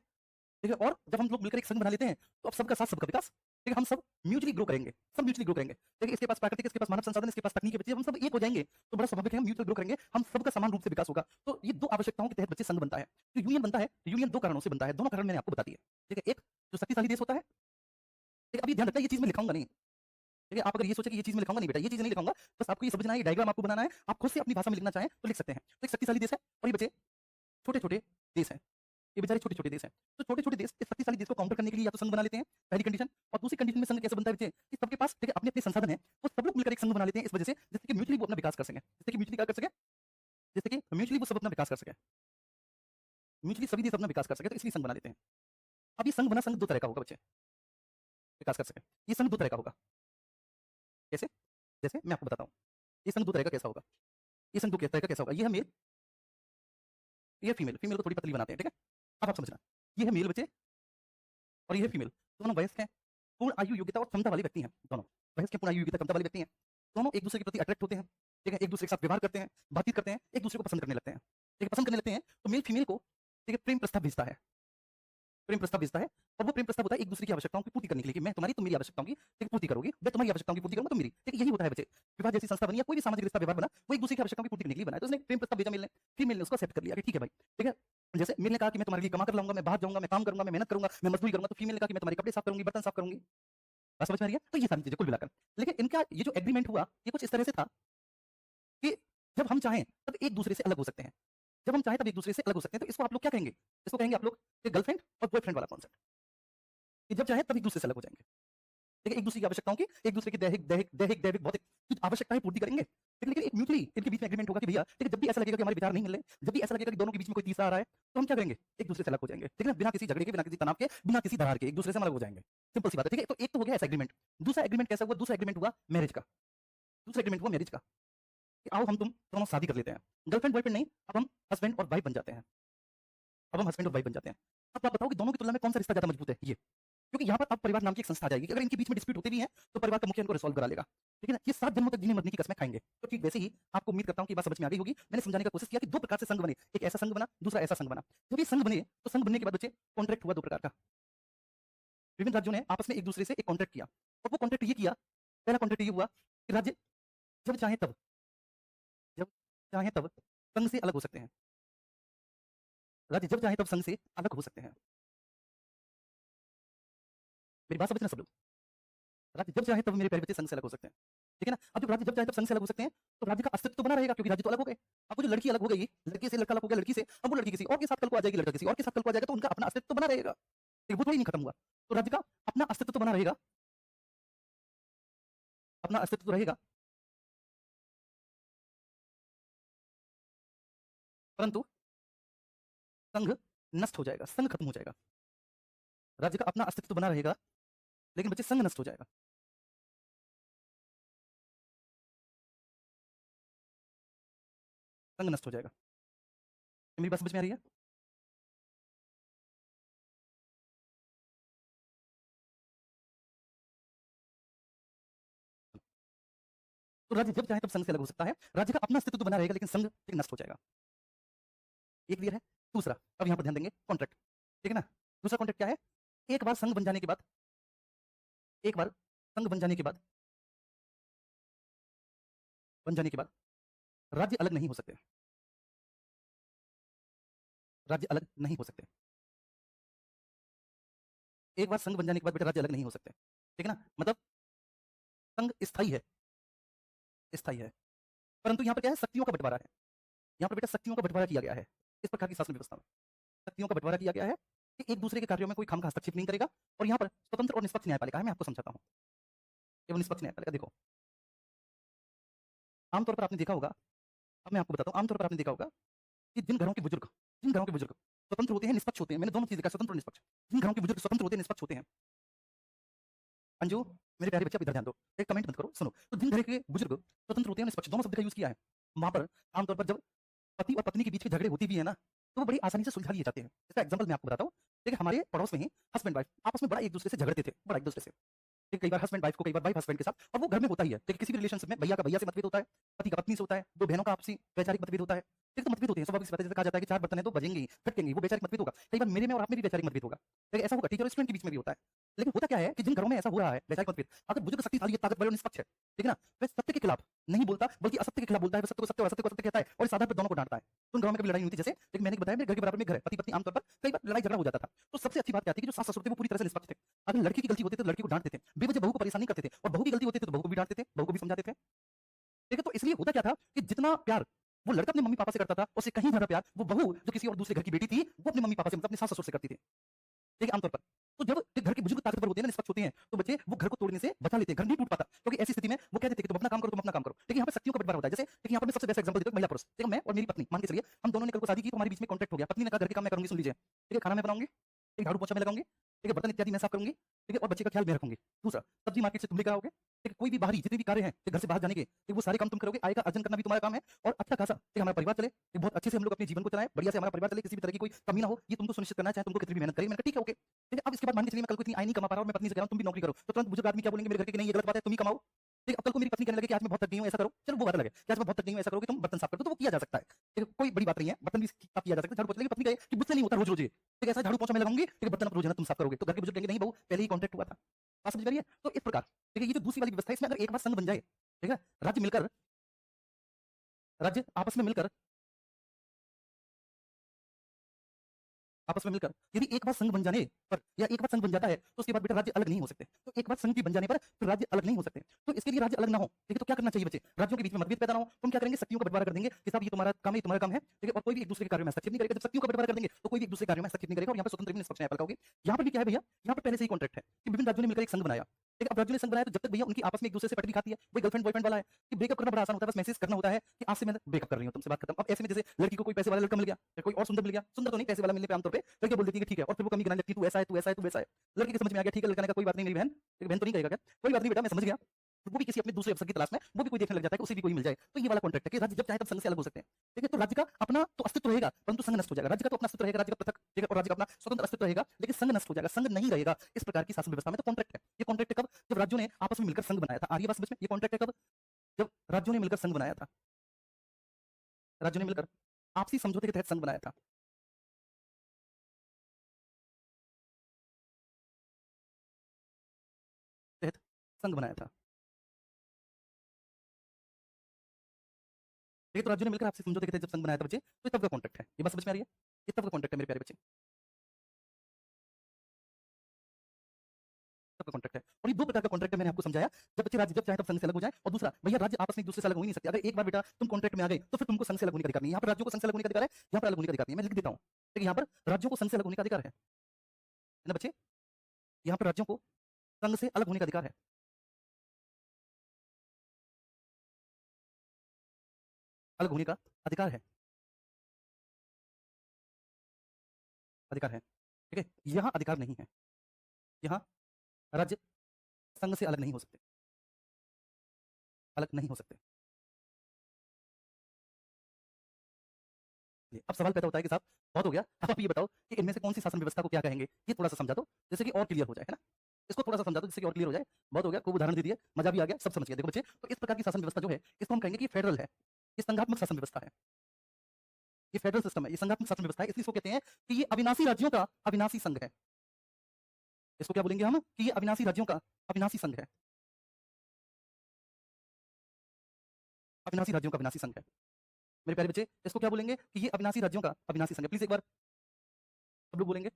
ठीक है, और जब हम लोग मिलकर एक संघ बना लेते हैं, तो अब सबका साथ सबका विकास। ठीक है, हम सब म्यूचुअली ग्रो करेंगे, सब म्यूचुअली ग्रो करेंगे। ठीक है, इसके पास प्राकृतिक, इसके पास मानव संसाधन, इसके पास तकनीक है, बच्चे हम सब एक हो जाएंगे, तो बड़ा स्वाभाविक है हम म्यूचुअल ग्रो करेंगे, हम सबका समान रूप से विकास होगा। तो ये दो आवश्यकताओं के तहत बच्चे संघ बनता है। जो यूनियन बनता है, यूनियन दो कारणों से बनता है, दोनों कारण मैंने आपको बता दिए। ठीक है, एक जो शक्तिशाली देश होता है, ठीक है, अब ये ध्यान रखना ये चीज़ मैं लिखाऊंगा नहीं। ठीक है, आप अगर ये सोचे कि ये चीज़ मैं लिखाऊंगा नहीं बेटा, ये चीज़ नहीं लिखाऊंगा, बस आपको ये समझना है, ये डायग्राम आपको बनाना है, आप खुद से अपनी भाषा में लिखना चाहें तो लिख सकते हैं। तो एक शक्तिशाली देश है और ये बच्चे छोटे-छोटे देश हैं। ये बेचारे छोटे-छोटे देश हैं। तो छोटे-छोटे देश इस शक्तिशाली देश को काउंटर करने के लिए या तो संघ बना लेते हैं, पहली कंडीशन। और दूसरी कंडीशन में संघ कैसे बनता है बच्चे, कि सबके पास ठीक है अपने-अपने संसाधन हैं, वो सब लोग मिलकर एक संघ बना लेते हैं इस वजह से, जिससे कि म्यूचुअली वो अपना विकास कर सकें। जिससे कि म्यूचुअली क्या कर सकें? जिससे कि म्यूचुअली वो सब अपना विकास कर सकें। म्यूचुअली सभी देश अपना विकास कर सकें, तो इसलिए संघ बना लेते हैं। अब ये संघ बना संघ 2 तरह का होगा बच्चे, विकास कर सकें। ये संघ 2 तरह का होगा। कैसे? जैसे मैं आपको बताता हूँ। ये संघ 2 तरह का कैसा होगा? ये संघ 2 तरह का कैसा होगा? ये है मेल, ये है फीमेल। फीमेल को थोड़ी पतली बनाते हैं, ठीक है? अब आप समझना। ये है मेल बच्चे और ये है फीमेल। दोनों वयस्क हैं, पूर्ण आयु योग्यता और क्षमता वाले व्यक्ति हैं दोनों। वयस्क हैं, पूर्ण आयु योग्यता क्षमता वाले व्यक्ति हैं। दोनों एक दूसरे के प्रति अट्रैक्ट होते हैं, ठीक है? एक दूसरे के साथ व्यवहार करते हैं, बातचीत करते हैं, एक दूसरे को पसंद करने लगते हैं। ठीक है, पसंद करने लगते हैं तो मेल फीमेल को ठीक है प्रेम प्रस्ताव भेजता है। प्रेम प्रस्ताव भेजता है और वो प्रेम प्रस्ताव होता है एक दूसरे की आवश्यकताओं की पूर्ति करने के लिए कि मैं तुम्हारी, तुम मेरी आवश्यकताओं की ठीक पूर्ति करोगी, मैं तुम्हारी आवश्यकताओं की पूर्ति करूंगा, तुम मेरी। ठीक है, यही होता है बच्चे। विवाह जैसी संस्था बनी या कोई भी सामाजिक रिश्ता व्यवहार बना, वो एक दूसरे की आवश्यकताओं की पूर्ति करने के लिए बना है। तो उसने प्रेम प्रस्ताव भेजा मेल ने, फीमेल ने उसको एक्सेप्ट कर लिया कि ठीक है भाई, ठीक है। जैसे मेल ने कहा कि मैं तुम्हारे लिए कमा कर लाऊंगा, मैं बाहर जाऊंगा, मैं काम करूंगा, मैं मेहनत करूंगा, मैं मजदूरी करूंगा, तो फीमेल ने कहा कि मैं तुम्हारे कपड़े साफ करूंगी, बर्तन साफ करूंगी। बात समझ में आ रही है? तो ये सारी चीजें कुल मिलाकर, लेकिन इनका ये जो एग्रीमेंट हुआ, ये कुछ इस तरह से था कि जब हम चाहें तब एक दूसरे से अलग हो सकते हैं, जब हम चाहें तब एक दूसरे से अलग हो सकते हैं। तो इसको आप लोग क्या कहेंगे? इसको कहेंगे आप लोग गर्लफ्रेंड और बॉयफ्रेंड वाला कॉन्सेप्ट, कि जब चाहे तब एक दूसरे से अलग हो जाएंगे। ठीक है, एक दूसरे की आवश्यकताओं की, एक दूसरे की दैहिक भौतिक कुछ आवश्यकताएं पूर्ति करेंगे। लेकिन एक म्यूचुअली इनके बीच में एग्रीमेंट होगा कि भैया ठीक है, जब भी ऐसा लगेगा कि हमारे विचार नहीं मिल रहे, जब भी ऐसा लगेगा कि दोनों के बीच में कोई तीसरा आ रहा है, तो हम क्या करेंगे? एक दूसरे से अलग हो जाएंगे। ठीक है ना, बिना किसी झगड़े के, बिना किसी तनाव के, बिना किसी दरार के एक दूसरे से हम अलग हो जाएंगे। सिंपल सी बात है। ठीक है, तो एक तो हो गया ऐसा एग्रीमेंट। दूसरा एग्रीमेंट कैसा हुआ? दूसरा एग्रीमेंट हुआ मैरिज का। दूसरा एग्रीमेंट हुआ मैरिज का कि आओ हम तुम दोनों शादी कर लेते हैं। गर्लफ्रेंड बॉयफ्रेंड नहीं, अब हम हस्बैंड और वाइफ बन जाते हैं। अब हम हस्बैंड और वाइफ बन जाते हैं। अब आप बताओ कि दोनों की तुलना में कौन-सा रिश्ता ज़्यादा मजबूत है? ये। क्योंकि यहाँ पर अब परिवार नाम की एक संस्था आ जाएगी कि अगर इनके बीच में डिस्प्यूट होते भी हैं, तो परिवार का मुखिया इनको रिज़ॉल्व करा लेगा। ठीक है ना? ये 7 जन्मों तक जीने-मरने की कसमें खाएँगे। तो ठीक वैसे ही आपको उम्मीद करता हूँ कि ये बात समझ में आ गई होगी। मैंने समझाने का कोशिश किया कि 2 प्रकार से संघ बने। एक ऐसा संघ बना, दूसरा ऐसा संघ बना। जब ये संघ बने, तो संघ बनने के बाद बच्चे कॉन्ट्रैक्ट हुआ 2 प्रकार का। विभिन्न राज्यों ने आपस में एक-दूसरे से एक कॉन्ट्रैक्ट किया और वो कॉन्ट्रैक्ट ये किया, पहला कॉन्ट्रैक्ट ये हुआ कि राज्य जब चाहे तब जब चाहे तब संघ से अलग हो सकते हैं। राज्य जब चाहे तब संघ से अलग हो सकते हैं। मेरी बात समझना सब लोग। राज्य जब चाहे तब मेरे प्यारे बच्चे संघ से अलग हो सकते हैं। ठीक है ना? अब जब राज्य जब चाहे तब संघ से अलग हो सकते हैं, तो राज्य का अस्तित्व तो बना रहेगा क्योंकि राज्य तो अलग हो गए। अब वो जो लड़की अलग हो गई, लड़के से लड़का अलग हो गया लड़की से, अब वो लड़की किसी और के साथ कल को आ जाएगी, लड़का किसी और के साथ कल को आ जाएगा, तो उनका अपना अस्तित्व तो बना रहेगा। लेकिन वो थोड़ी नहीं खत्म हुआ। तो राज्य का अपना अस्तित्व तो बना रहेगा, अपना अस्तित्व तो रहेगा, परंतु संघ नष्ट हो जाएगा, संघ खत्म हो जाएगा। राज्य का अपना अस्तित्व तो बना रहेगा, लेकिन बच्चे संघ नष्ट हो जाएगा। संघ नष्ट हो जाएगा। क्या मेरी बात समझ में आ रही है? तो राज्य जब चाहे तब संघ से अलग हो सकता है। राज्य का अपना अस्तित्व तो बना रहेगा, लेकिन संघ फिर नष्ट हो जाएगा। ये क्लियर है? दूसरा, अब यहाँ पर ध्यान देंगे कॉन्ट्रैक्ट। ठीक है ना? दूसरा कॉन्ट्रैक्ट क्या है? एक बार संघ बन जाने के बाद एक बार संघ बन जाने के बाद राज्य अलग नहीं हो सकते। राज्य अलग नहीं हो सकते। एक बार संघ बन जाने के बाद बेटा राज्य अलग नहीं हो सकते। ठीक है ना? मतलब संघ स्थायी है, स्थायी है। परंतु यहाँ पर क्या है? शक्तियों का बँटवारा है। यहाँ पर बेटा शक्तियों का बँटवारा किया गया है। इस प्रकार की शासन व्यवस्था में शक्तियों का बँटवारा किया गया है कि एक दूसरे के कार्यों में कोई खामखा हस्तक्षेप नहीं करेगा और यहाँ पर स्वतंत्र और निष्पक्ष न्यायपालिका है। मैं आपको समझाता हूँ। ये वो निष्पक्ष न्यायपालिका देखो। आमतौर पर आपने देखा होगा, अब मैं आपको बताता हूँ, आमतौर पर आपने देखा होगा कि जिन घरों के बुजुर्ग स्वतंत्र होते हैं, निष्पक्ष होते हैं, मैंने दोनों चीज़ देखा स्वतंत्र और निष्पक्ष। जिन घरों के बुजुर्ग स्वतंत्र होते हैं, निष्पक्ष होते हैं। अंजू, मेरे प्यारे बच्चे आप इधर ध्यान दो। एक कमेंट मत करो, सुनो। तो जिन घर के बुजुर्ग स्वतंत्र होते हैं, निष्पक्ष दोनों शब्द का यूज़ किया है। वहाँ पर आमतौर पर जब पति और पत्नी के बीच में झगड़े होती भी है ना, तो वो बड़ी आसानी से सुलझा लिए जाते हैं। इसका एग्जांपल मैं आपको बताता हूँ। देखिए हमारे पड़ोस में ही हस्बैंड वाइफ आपस में बड़ा एक-दूसरे से झगड़ते थे, बड़ा एक-दूसरे से। ठीक, कई बार हस्बैंड वाइफ को, कई बार वाइफ हस्बैंड के साथ और वो घर में होता ही है। देखिए किसी भी रिलेशनशिप में भैया का भैया से मतभेद होता है, पति का पत्नी से होता है, 2 बहनों का आपसी वैचारिक मतभेद होता है। ठीक, तो मतभेद होते हैं, स्वाभाविक सी बात है। जैसे कहा जाता है कि 4 बर्तन हैं तो बजेंगे ही, खटकेंगे ही, वो वैचारिक मतभेद होगा। कई बार मेरे में और आप में भी वैचारिक मतभेद होगा। ठीक, ऐसा होगा टीचर और स्टूडेंट के बीच में भी होता है। लेकिन होता क्या है कि जिन घरों में ऐसा हो रहा है वैचारिक मतभेद, अगर बुजुर्ग शक्तिशाली है, ताकतवर और निष्पक्ष है, ठीक है ना? वह सत्य के खिलाफ नहीं बोलता बल्कि असत्य के खिलाफ बोलता है, वह सत्य को सत्य और असत्य को असत्य कहता है और इस आधार पर दोनों को डाँटता है। तो उन घरों में कभी लड़ाई नहीं होती। जैसे एक मैंने बताया मेरे घर के बराबर में घर है, पति-पत्नी आमतौर पर कई बार लड़ाई झगड़ा हो जाता था। तो सबसे अच्छी बात क्या थी कि जो सास-ससुर थे वो पूरी तरह से निष्पक्ष थे। अगर लड़की की गलती होती थी तो लड़की को डाँटते थे, बेवजह बहू को परेशान नहीं करते थे और बहू की गलती होती थी तो बहू को भी डाँटते थे, बहू को भी समझाते थे। ठीक है? तो इसलिए होता क्या था कि जितना प्यार वो लड़का अपने मम्मी-पापा से करता था, उससे कहीं ज़्यादा प्यार वो बहू जो किसी और दूसरे घर की बेटी थी, वो अपने मम्मी-पापा से मतलब अपने सास-ससुर से करती थी। ठीक है? आमतौर पर। तो जब एक घर के बुजुर्ग ताकतवर होते हैं ना, निष्पक्ष होते हैं, तो बच्चे वो घर को तोड़ने से बचा लेते हैं, घर नहीं टूट पाता। क्योंकि ऐसी स्थिति में वो कहते थे कि तुम अपना काम करो, तुम अपना काम करो। लेकिन यहाँ पे शक्तियों का बँटवारा होता है। जैसे देखिए यहाँ पर मैं सबसे बेस्ट एग्जांपल देता हूँ, महिला पुरुष। देखो मैं और मेरी पत्नी मान के चलिए, हम दोनों ने कल को शादी की तो हमारे बीच में कॉन्ट्रैक्ट हो गया। पत्नी ने कहा घर के काम मैं करूँगी, सुन लीजिए। ठीक है? खाना मैं बनाऊँगी, ठीक है? झाड़ू पोछा मैं लगाऊँगी, ठीक है? बर्तन इत्यादि मैं साफ करूँगी, ठीक है? और बच्चे का ख्याल मैं रखूँगी। दूसरा, सब्जी मार्केट से तुम लेकर आओगे, ठीक है? कोई भी बाहरी जितने भी कार्य हैं, ठीक, घर से बाहर जाने के, ठीक, वो सारे काम तुम करोगे। आय का अर्जन करना भी तुम्हारा काम है और अच्छा खासा, ठीक, हमारा परिवार चले, ठीक, बहुत अच्छे से हम लोग अपने जीवन को चलाएँ, बढ़िया से हमारा परिवार चले, किसी भी तरह की कोई कमी ना हो, ये तुमको सुनिश्चित करना है, चाहे तुमको कितनी भी मेहनत करनी है। मैंने कहा ठीक है, ओके। ठीक है? अब इसके बाद मान के चलिए मैं कल को इतनी आय नहीं कमा पा रहा और मैं पत्नी से कह रहा हूँ तुम भी नौकरी करो, तो तुरंत बुजुर्ग आदमी क्या बोलेंगे मेरे घर के कि नहीं ये गलत बात है, तुम ही कमाओ। ठीक है? अब कल को मेरी पत्नी कहने लगे कि आज मैं बहुत थक गई हूँ, ऐसा करो। चलो वो बात अलग है कि आज मैं बहुत थक गई हूँ, ऐसा करो कि तुम बर्तन साफ कर दो, तो वो किया जा सकता है। ठीक है? कोई बड़ी बात नहीं है, बर्तन भी साफ किया जा सकता है, झाड़ू पोछा। लेकिन पत्नी कहे कि मुझसे नहीं होता रोज़-रोज़ ये। ठीक है? ऐसा झाड़ू पोछा मैं लगाऊँगी, ठीक है? बर्तन अब रोज़ाना तुम साफ करोगे। तो घर के बुजुर्ग कहेंगे नहीं बहू पहले ही कॉन्ट्रैक्ट हुआ था। बात समझ में आ रही है? तो इस प्रकार, ठीक है? ये जो दूसरी वाली व्यवस्था है इसमें अगर एक बार संघ बन जाए, ठीक है? राज्य आपस में मिलकर यदि एक बार संघ बन जाने पर या एक बार संघ बन जाता है तो उसके बाद बेटा राज्य अलग नहीं हो सकते। तो एक बार संघ भी बन जाने पर फिर राज्य अलग नहीं हो सकते। तो इसके लिए राज्य अलग ना हो, ठीक है? तो क्या करना चाहिए बच्चे? राज्यों के बीच में मतभेद पैदा ना हो, तुम क्या करेंगे? शक्तियों का बंटवारा कर देंगे कि साहब ये तुम्हारा काम है, ये तुम्हारा काम है, ठीक है? और कोई भी एक दूसरे के कार्यों में हस्तक्षेप नहीं करेगा। जब शक्तियों का बंटवारा कर देंगे तो कोई भी एक दूसरे के कार्यों में हस्तक्षेप नहीं करेगा और यहाँ पर स्वतंत्र भी निष्पक्ष न्यायपालिका होगी। यहाँ पर भी क्या है भैया? यहाँ पर पहले से ही कॉन्ट्रैक्ट है कि विभिन्न राज्यों ने मिलकर एक संघ बनाया। ठीक है? अब राज्यों ने संघ बनाया तो जब तक भैया उनकी आपस में एक दूसरे से पटरी खाती है, वही गर्लफ्रेंड बॉयफ्रेंड वाला है कि ब्रेकअप करना बड़ा आसान होता है, बस मैसेज करना होता है कि आज से मैं ब्रेकअप कर रही हूँ, तुमसे बात खत्म। अब ऐसे में जैसे लड़की को कोई पैसे वाला लड़का मिल गया, या कोई और सुंदर मिल गया, सुंदर तो नहीं पैसे वाला मिलने पे आमतौर पे लड़कियां बोल देती है कि ठीक है और फिर वो कमी गिनाने लगती है, तू ऐसा है, तू ऐसा है, तू वैसा है। लड़के की समझ में आ गया, ठीक है, लड़का ने कहा कोई बात नहीं मेरी बहन, एक बहन तो नहीं कहेगा क्या? कोई बात नहीं बेटा मैं समझ गया, वो भी किसी अपने दूसरे अवसर की तलाश में वो भी कोई देखने लग जाता है कि उसे भी कोई मिल जाए। तो ये वाला कॉन्ट्रैक्ट है कि राज्य जब चाहे तब संघ से अलग हो सकते हैं। ठीक है, तो राज्य का अपना तो अस्तित्व रहेगा, परंतु संघ नष्ट हो जाएगा। राज्य का तो अपना अस्तित्व रहेगा, राज्य का पृथक, ठीक है, और राज्य का अपना स्वतंत्र अस्तित्व रहेगा, लेकिन संघ नष्ट हो जाएगा, संघ नहीं रहेगा। इस प्रकार की शासन व्यवस्था में तो कॉन्ट्रैक्ट है। ये कॉन्ट्रैक्ट कब? जब राज्यों ने आपस में मिलकर संघ बनाया था। आ रही है बात समझ में? ये कॉन्ट्रैक्ट है कब? जब राज्यों ने मिलकर संघ बनाया था। राज्यों ने मिलकर आपसी समझौते के तहत संघ बनाया था। तहत संघ बनाया था। ठीक है, तो राज्यों ने मिलकर आपसी समझौते के तहत जब संघ बनाया था बच्चे, तो ये तब का कॉन्ट्रैक्ट है। ये बात समझ में आ रही है? ये तब का कॉन्ट्रैक्ट है मेरे प्यारे बच्चे, तब का कॉन्ट्रैक्ट है। और ये दो प्रकार का कॉन्ट्रैक्ट है, मैंने आपको समझाया। जब बच्चे राज्य जब चाहे तब संघ से अलग हो जाए, और दूसरा भैया राज्य आपस में एक दूसरे से अलग हो ही नहीं सकते। अगर एक बार बेटा तुम कॉन्ट्रैक्ट में आ गए तो फिर तुमको संघ से अलग होने का अधिकार नहीं है। यहाँ पर राज्यों को संघ से अलग होने का अधिकार है, यहाँ पर अलग होने का अधिकार नहीं है। मैं लिख देता हूँ, ठीक है, यहाँ पर राज्यों को संघ से अलग होने का अधिकार है ना बच्चे? यहाँ पर राज्यों को संघ से अलग होने का अधिकार है। अलग होने का अधिकार है, अधिकार है। ठीक है, यहाँ अधिकार नहीं है। यहाँ राज्य संघ से अलग नहीं हो सकते, अलग नहीं हो सकते। अब सवाल पैदा होता है कि साहब बहुत हो गया, अब आप ये बताओ कि इनमें से कौन सी शासन व्यवस्था को क्या कहेंगे? ये थोड़ा सा समझा दो जिससे कि और क्लियर हो जाए, है ना? इसको थोड़ा सा समझा दो जिससे कि और क्लियर हो जाए। बहुत हो गया, खूब उदाहरण दे दिए, मजा भी आ गया, सब समझ गए। देखो बच्चे, तो इस प्रकार की शासन व्यवस्था जो है, इसको हम कहेंगे कि फेडरल है, ये संघात्मक शासन व्यवस्था है, ये फेडरल सिस्टम है, ये संघात्मक शासन व्यवस्था है। इसलिए इसको कहते हैं कि ये अविनाशी राज्यों का अविनाशी संघ है। इसको क्या बोलेंगे हम? कि ये अविनाशी राज्यों का अविनाशी संघ है, अविनाशी राज्यों का अविनाशी संघ है। मेरे प्यारे बच्चे, इसको क्या बोलेंगे? कि ये अविनाशी राज्यों का अविनाशी संघ है। प्लीज एक बार सब लोग बोलेंगे,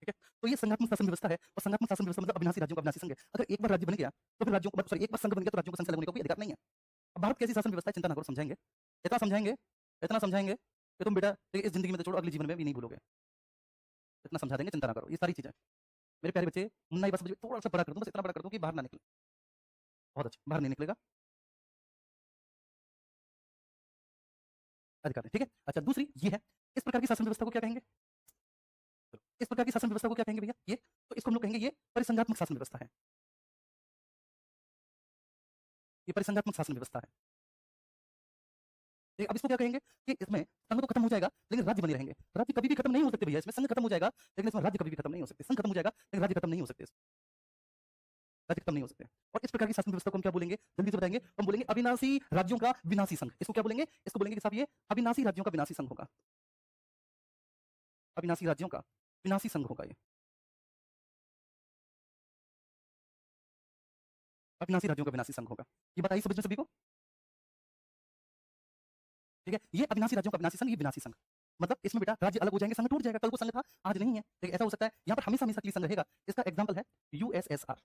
ठीक है? तो ये संघात्मक शासन व्यवस्था है, और संघात्मक शासन व्यवस्था मतलब अविनाशी राज्यों का अविनाशी संघ है। अगर एक बार राज्य बन गया तो फिर राज्यों को, सॉरी, एक बार संघ बन गया तो राज्यों को संघ से अलग होने का कोई अधिकार नहीं है। अब भारत कैसी शासन व्यवस्था है, चिंता ना करो, समझाएंगे। इतना समझाएंगे, इतना समझाएंगे कि तुम बेटा इस जिंदगी में तो छोड़ो, अगले जीवन में भी नहीं भूलोगे। इतना समझा देंगे, चिंता ना करो। ये सारी चीजें मेरे प्यारे बच्चे, मुन्ना ही बस मुझे थोड़ा सा बड़ा कर दूं, बस इतना बड़ा कर दूं कि बाहर ना निकले। बहुत अच्छा, बाहर नहीं निकलेगा, अधिकार है, ठीक है? अच्छा, दूसरी ये है, इस प्रकार की शासन व्यवस्था को क्या कहेंगे? इस प्रकार की शासन व्यवस्था को क्या कहेंगे भैया? ये तो इसको हम लोग कहेंगे ये परिसंघात्मक शासन व्यवस्था है। ये परिसंघात्मक शासन व्यवस्था है। अब इसको क्या कहेंगे? कि इसमें संघ तो खत्म हो जाएगा लेकिन राज्य बने रहेंगे। राज्य कभी भी खत्म नहीं हो सकते भैया, इसमें संघ खत्म हो जाएगा लेकिन इसमें राज्य कभी भी खत्म नहीं हो सकते। संघ खत्म हो जाएगा लेकिन राज्य खत्म नहीं हो सकते, राज्य खत्म नहीं हो सकते। और इस प्रकार की शासन व्यवस्था को हम क्या बोलेंगे? जल्दी से बताएंगे। हम बोलेंगे अविनाशी राज्यों का विनाशी संघ। इसको क्या बोलेंगे? इसको बोलेंगे कि साहब ये अविनाशी राज्यों का विनाशी संघ होगा, अविनाशी राज्यों का विनाशी संघ होगा। ये अविनाशी राज्यों का विनाशी संघ होगा। ये बताइए समझ में सभी को? ठीक है, ये अविनाशी राज्यों का विनाशी संघ, ये विनाशी संघ मतलब इसमें बेटा राज्य अलग हो जाएंगे, संघ टूट जाएगा। कल को संघ था, आज नहीं है। ठीक है, ऐसा हो सकता है। यहाँ पर हमेशा हमेशा के लिए संघ रहेगा। इसका एग्जाम्पल है यूएसएसआर,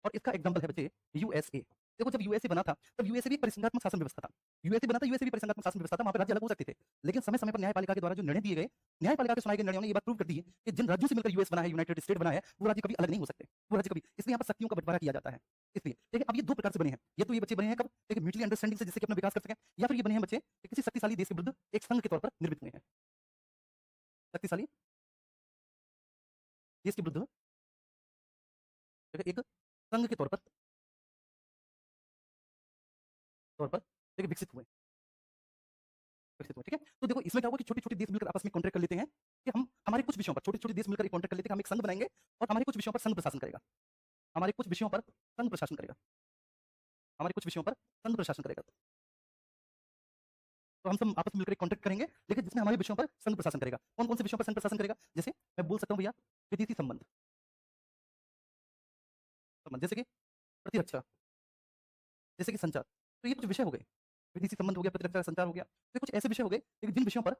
और इसका एग्जाम्पल है बच्चे यूएसए। देखो, जब यूएसए बना था तब यूएसए भी परिसंघात्मक शासन व्यवस्था था। यूएसए बना था, यूएसए भी परिसंघात्मक शासन व्यवस्था था। वहां पर राज्य अलग हो सकते थे, लेकिन समय समय पर न्यायपालिका के द्वारा जो निर्णय दिए गए, न्यायपालिका के सुनाए गए निर्णयों ने ये बात प्रूव कर दी है कि जिन राज्यों से मिलकर यूएस बना है, यूनाइटेड स्टेट बना है, वो राज्य कभी अलग नहीं हो सकते, वो राज्य कभी। इसलिए यहाँ पर शक्तियों का बंटवारा किया जाता है। इसलिए ठीक है, अब ये दो प्रकार से बने हैं। ये तो ये बच्चे बने हैं कब? एक म्यूचुअली अंडरस्टैंडिंग से, जिससे कि अपना विकास कर सकें, या फिर ये बने हैं बच्चे किसी शक्तिशाली देश के विरुद्ध एक संघ के तौर पर निर्मित हुए हैं। शक्तिशाली देश के विरुद्ध एक संघ के तौर पर एक विकसित हुए, विकसित हुए। ठीक है, तो देखो इसमें क्या होगा कि छोटे छोटे देश मिलकर आपस में कॉन्ट्रैक्ट कर लेते हैं कि हम हमारे कुछ विषयों पर, छोटे छोटे देश मिलकर एक कॉन्ट्रैक्ट कर लेते हैं कि हम एक संघ बनाएंगे और हमारे कुछ विषयों पर संघ प्रशासन करेगा, हमारे कुछ विषयों पर संघ प्रशासन करेगा, हमारे कुछ विषयों पर संघ प्रशासन करेगा। तो हम सब आपस में मिलकर एक कॉन्ट्रैक्ट करेंगे, लेकिन जिसमें हमारे विषयों पर संघ प्रशासन करेगा। कौन कौन से विषयों पर संघ प्रशासन करेगा? जैसे मैं बोल सकता हूँ भैया, विदेशी संबंध, संबंध जैसे कि प्रतिरक्षा, जैसे कि संचार। तो ये कुछ विषय हो गए, विदेशी संबंध हो गया, प्रतिरक्षा, संचार हो गया। तो कुछ ऐसे विषय हो गए जिन विषयों पर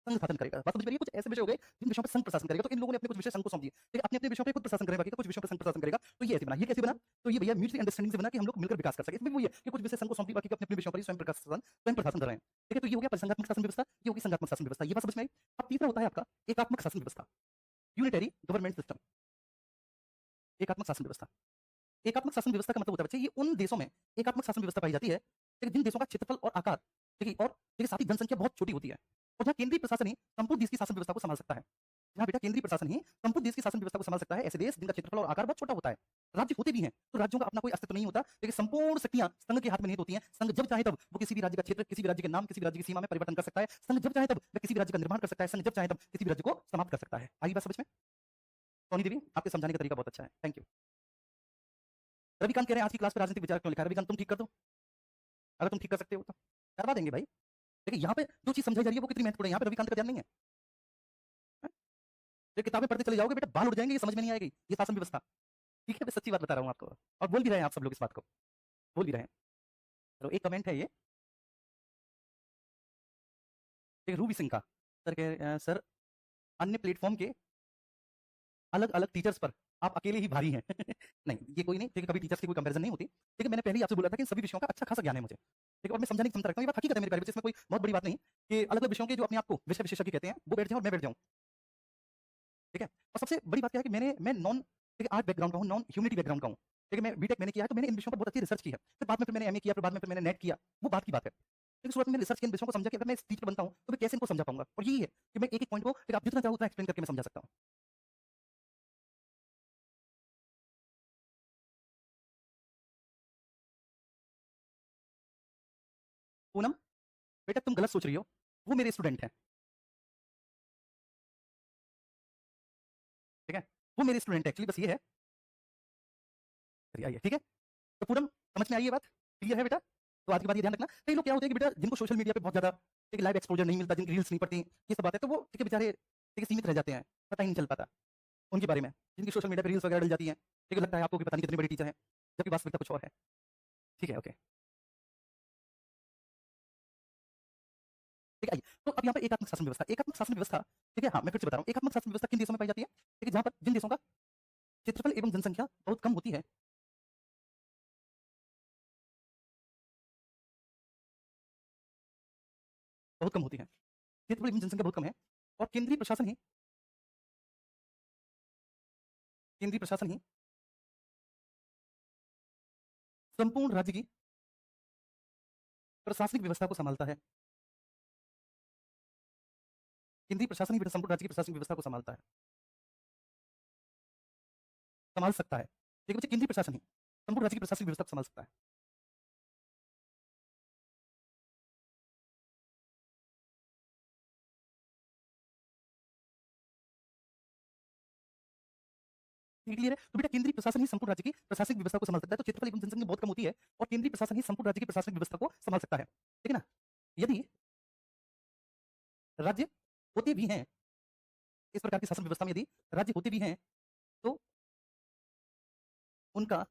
संघ शासन करेगा। बात समझ में आ रही है? कुछ ऐसे विषय हो गए जिन विषयों पर संघ प्रशासन करेगा। तो इन लोगों ने अपने कुछ विषय संघ को सौंप दिए, ठीक है, अपने अपने विषयों पर खुद प्रशासन करेगा, बाकी का कुछ विषयों पर संघ प्रशासन करेगा। तो ये ऐसे बना, ये कैसे बना? तो ये भैया म्यूचुअली अंडरस्टैंडिंग से बना कि हम लोग मिलकर विकास कर सके। इसमें वो ये कि कुछ विषय संघ को सौंप दिए, बाकी अपने अपने विषयों पर स्वयं प्रशासन कर रहे हैं। ठीक है, तो ये हो गया परिसंघात्मक शासन व्यवस्था, ये होगी संघात्मक शासन व्यवस्था। ये बात समझ में आई? अब तीसरा होता है आपका एकात्मक शासन व्यवस्था, यूनिटरी गवर्नमेंट सिस्टम। एकात्मक शासन व्यवस्था, एकात्मक शासन व्यवस्था का मतलब होता है बच्चे, ये उन देशों में एकात्मक शासन व्यवस्था पाई जाती है जिन देशों का क्षेत्रफल और आकार, ठीक है, और देखिए साथ ही जनसंख्या बहुत छोटी होती है, और जहाँ केंद्रीय प्रशासन ही संपूर्ण देश की शासन व्यवस्था को संभाल सकता है। जहाँ बेटा केंद्रीय प्रशासन ही संपूर्ण देश की शासन व्यवस्था को संभाल सकता है, ऐसे देश जिनका क्षेत्रफल और आकार बहुत छोटा होता है, राज्य होते भी हैं तो राज्यों का अपना कोई अस्तित्व नहीं होता, लेकिन संपूर्ण शक्तियां संघ के हाथ में निहित होती हैं। संघ जब चाहे तब वो किसी भी राज्य का क्षेत्र, किसी भी राज्य के नाम, किसी भी राज्य की सीमा में परिवर्तन कर सकता है। संघ जब चाहे तब वह किसी भी राज्य का निर्माण कर सकता है। संघ जब चाहे तब किसी भी राज्य को समाप्त कर सकता है। आई बात समझ में? सोनी देवी, आपके समझाने का तरीका बहुत अच्छा है, थैंक यू। रविकांत कह रहे हैं आज की क्लास में राजनीतिक विचार क्यों लिखा है? रविकांत तुम ठीक कर दो, अगर तुम ठीक कर सकते हो तो करवा देंगे भाई। देखिए यहाँ पे जो चीज समझाई जा रही है वो कितनी महत्वपूर्ण है, यहाँ पे रविकांत का ध्यान नहीं है। ये किताबें पढ़ते चले जाओगे बेटा बाल उड़ जाएंगे, ये समझ में नहीं आएगी ये शासन व्यवस्था। ठीक है, मैं सच्ची बात बता रहा हूँ आपको, और बोल भी रहे हैं आप सब लोग इस बात को, बोल भी रहे हैं। तो एक कमेंट है ये, एक रूबी सिंह का, सर सर अन्य प्लेटफॉर्म के अलग अलग टीचर्स पर आप अकेले ही भारी हैं। नहीं ये कोई नहीं, कभी टीचर्स की कोई कंपैरिजन नहीं होती। लेकिन मैंने पहले ही आपसे बोला था कि इन सभी विषयों का अच्छा खासा ज्ञान है मुझे, ठीक है, और मैं समझाने की क्षमता रखता हूँ। ये बात हकीकत है मेरे प्यारे बच्चे, इसमें कोई बहुत बड़ी बात नहीं कि अलग अलग विषयों के जो अपने आप को विषय विशेषज्ञ कहते हैं वो बैठ जाए और मैं बैठ जाऊँ, ठीक है। और सबसे बड़ी बात क्या है कि मैं नॉन आर्ट बैकग्राउंड का हूँ, नॉन ह्यूमैनिटी बैकग्राउंड का हूँ, ठीक है। मैं बीटेक मैंने किया है तो मैंने इन विषयों पर बहुत अच्छी रिसर्च की है। फिर बाद में फिर मैंने एमए किया, फिर बाद में फिर मैंने नेट किया, वो बात की बात है। लेकिन शुरुआत में मैंने रिसर्च किया, इन विषयों को समझा कि अगर मैं इस टीचर बनता हूँ तो मैं कैसे इनको समझा पाऊंगा, और यही है कि मैं एक एक पॉइंट को आप जितना चाहो उतना एक्सप्लेन करके मैं समझा सकता हूँ। पूनम बेटा तुम गलत सोच रही हो, वो मेरे स्टूडेंट हैं, ठीक है, वो मेरे स्टूडेंट है एक्चुअली, बस ये है। चलिए आइए, ठीक है। तो पूनम समझ में आई ये बात, क्लियर है बेटा? तो आज के बाद ये ध्यान रखना, कई लोग क्या होते हैं कि बेटा जिनको सोशल मीडिया पे बहुत ज्यादा एक लाइव एक्सपोजर नहीं मिलता, जिनकी रील्स नहीं पड़ती, ये सब बात है, तो वो ठीक है बेचारे ठीक है सीमित रह जाते हैं, पता ही नहीं चल पाता उनके बारे में, जिनकी सोशल मीडिया पे रील्स वगैरह डल जाती हैं, ठीक है, लगता है आपको कि पता नहीं कितनी बड़ी टीचर है, जबकि वास्तविकता कुछ और है, ठीक है, ओके। ठीक है, आइए तो अब यहाँ पर एकात्मक शासन व्यवस्था, एकात्मक शासन व्यवस्था, ठीक है, हाँ मैं फिर से बता रहा हूँ, एकात्मक शासन व्यवस्था किन देशों में पाई जाती है, ठीक है, जहाँ पर जिन देशों का क्षेत्रफल एवं जनसंख्या बहुत कम होती है, बहुत कम होती है, क्षेत्रफल एवं जनसंख्या बहुत कम है, और केंद्रीय प्रशासन ही संपूर्ण राज्य की प्रशासनिक व्यवस्था को संभालता है। केंद्रीय प्रशासन ही संपूर्ण राज्य की प्रशासनिक व्यवस्था को संभालता है, संभाल सकता है, ठीक है बच्चे, केंद्रीय प्रशासन ही संपूर्ण राज्य की प्रशासनिक व्यवस्था को संभाल सकता है। क्लियर है? तो बेटा केंद्रीय प्रशासन ही संपूर्ण राज्य की प्रशासनिक व्यवस्था को संभाल सकता है, तो क्षेत्रफल एवं जनसंख्या बहुत कम होती है और केंद्रीय प्रशासन ही संपूर्ण राज्य की प्रशासनिक व्यवस्था को संभाल सकता है, ठीक है ना। यदि राज्य होते भी हैं, इस प्रकार की शासन व्यवस्था में यदि राज्य होते भी हैं तो उनका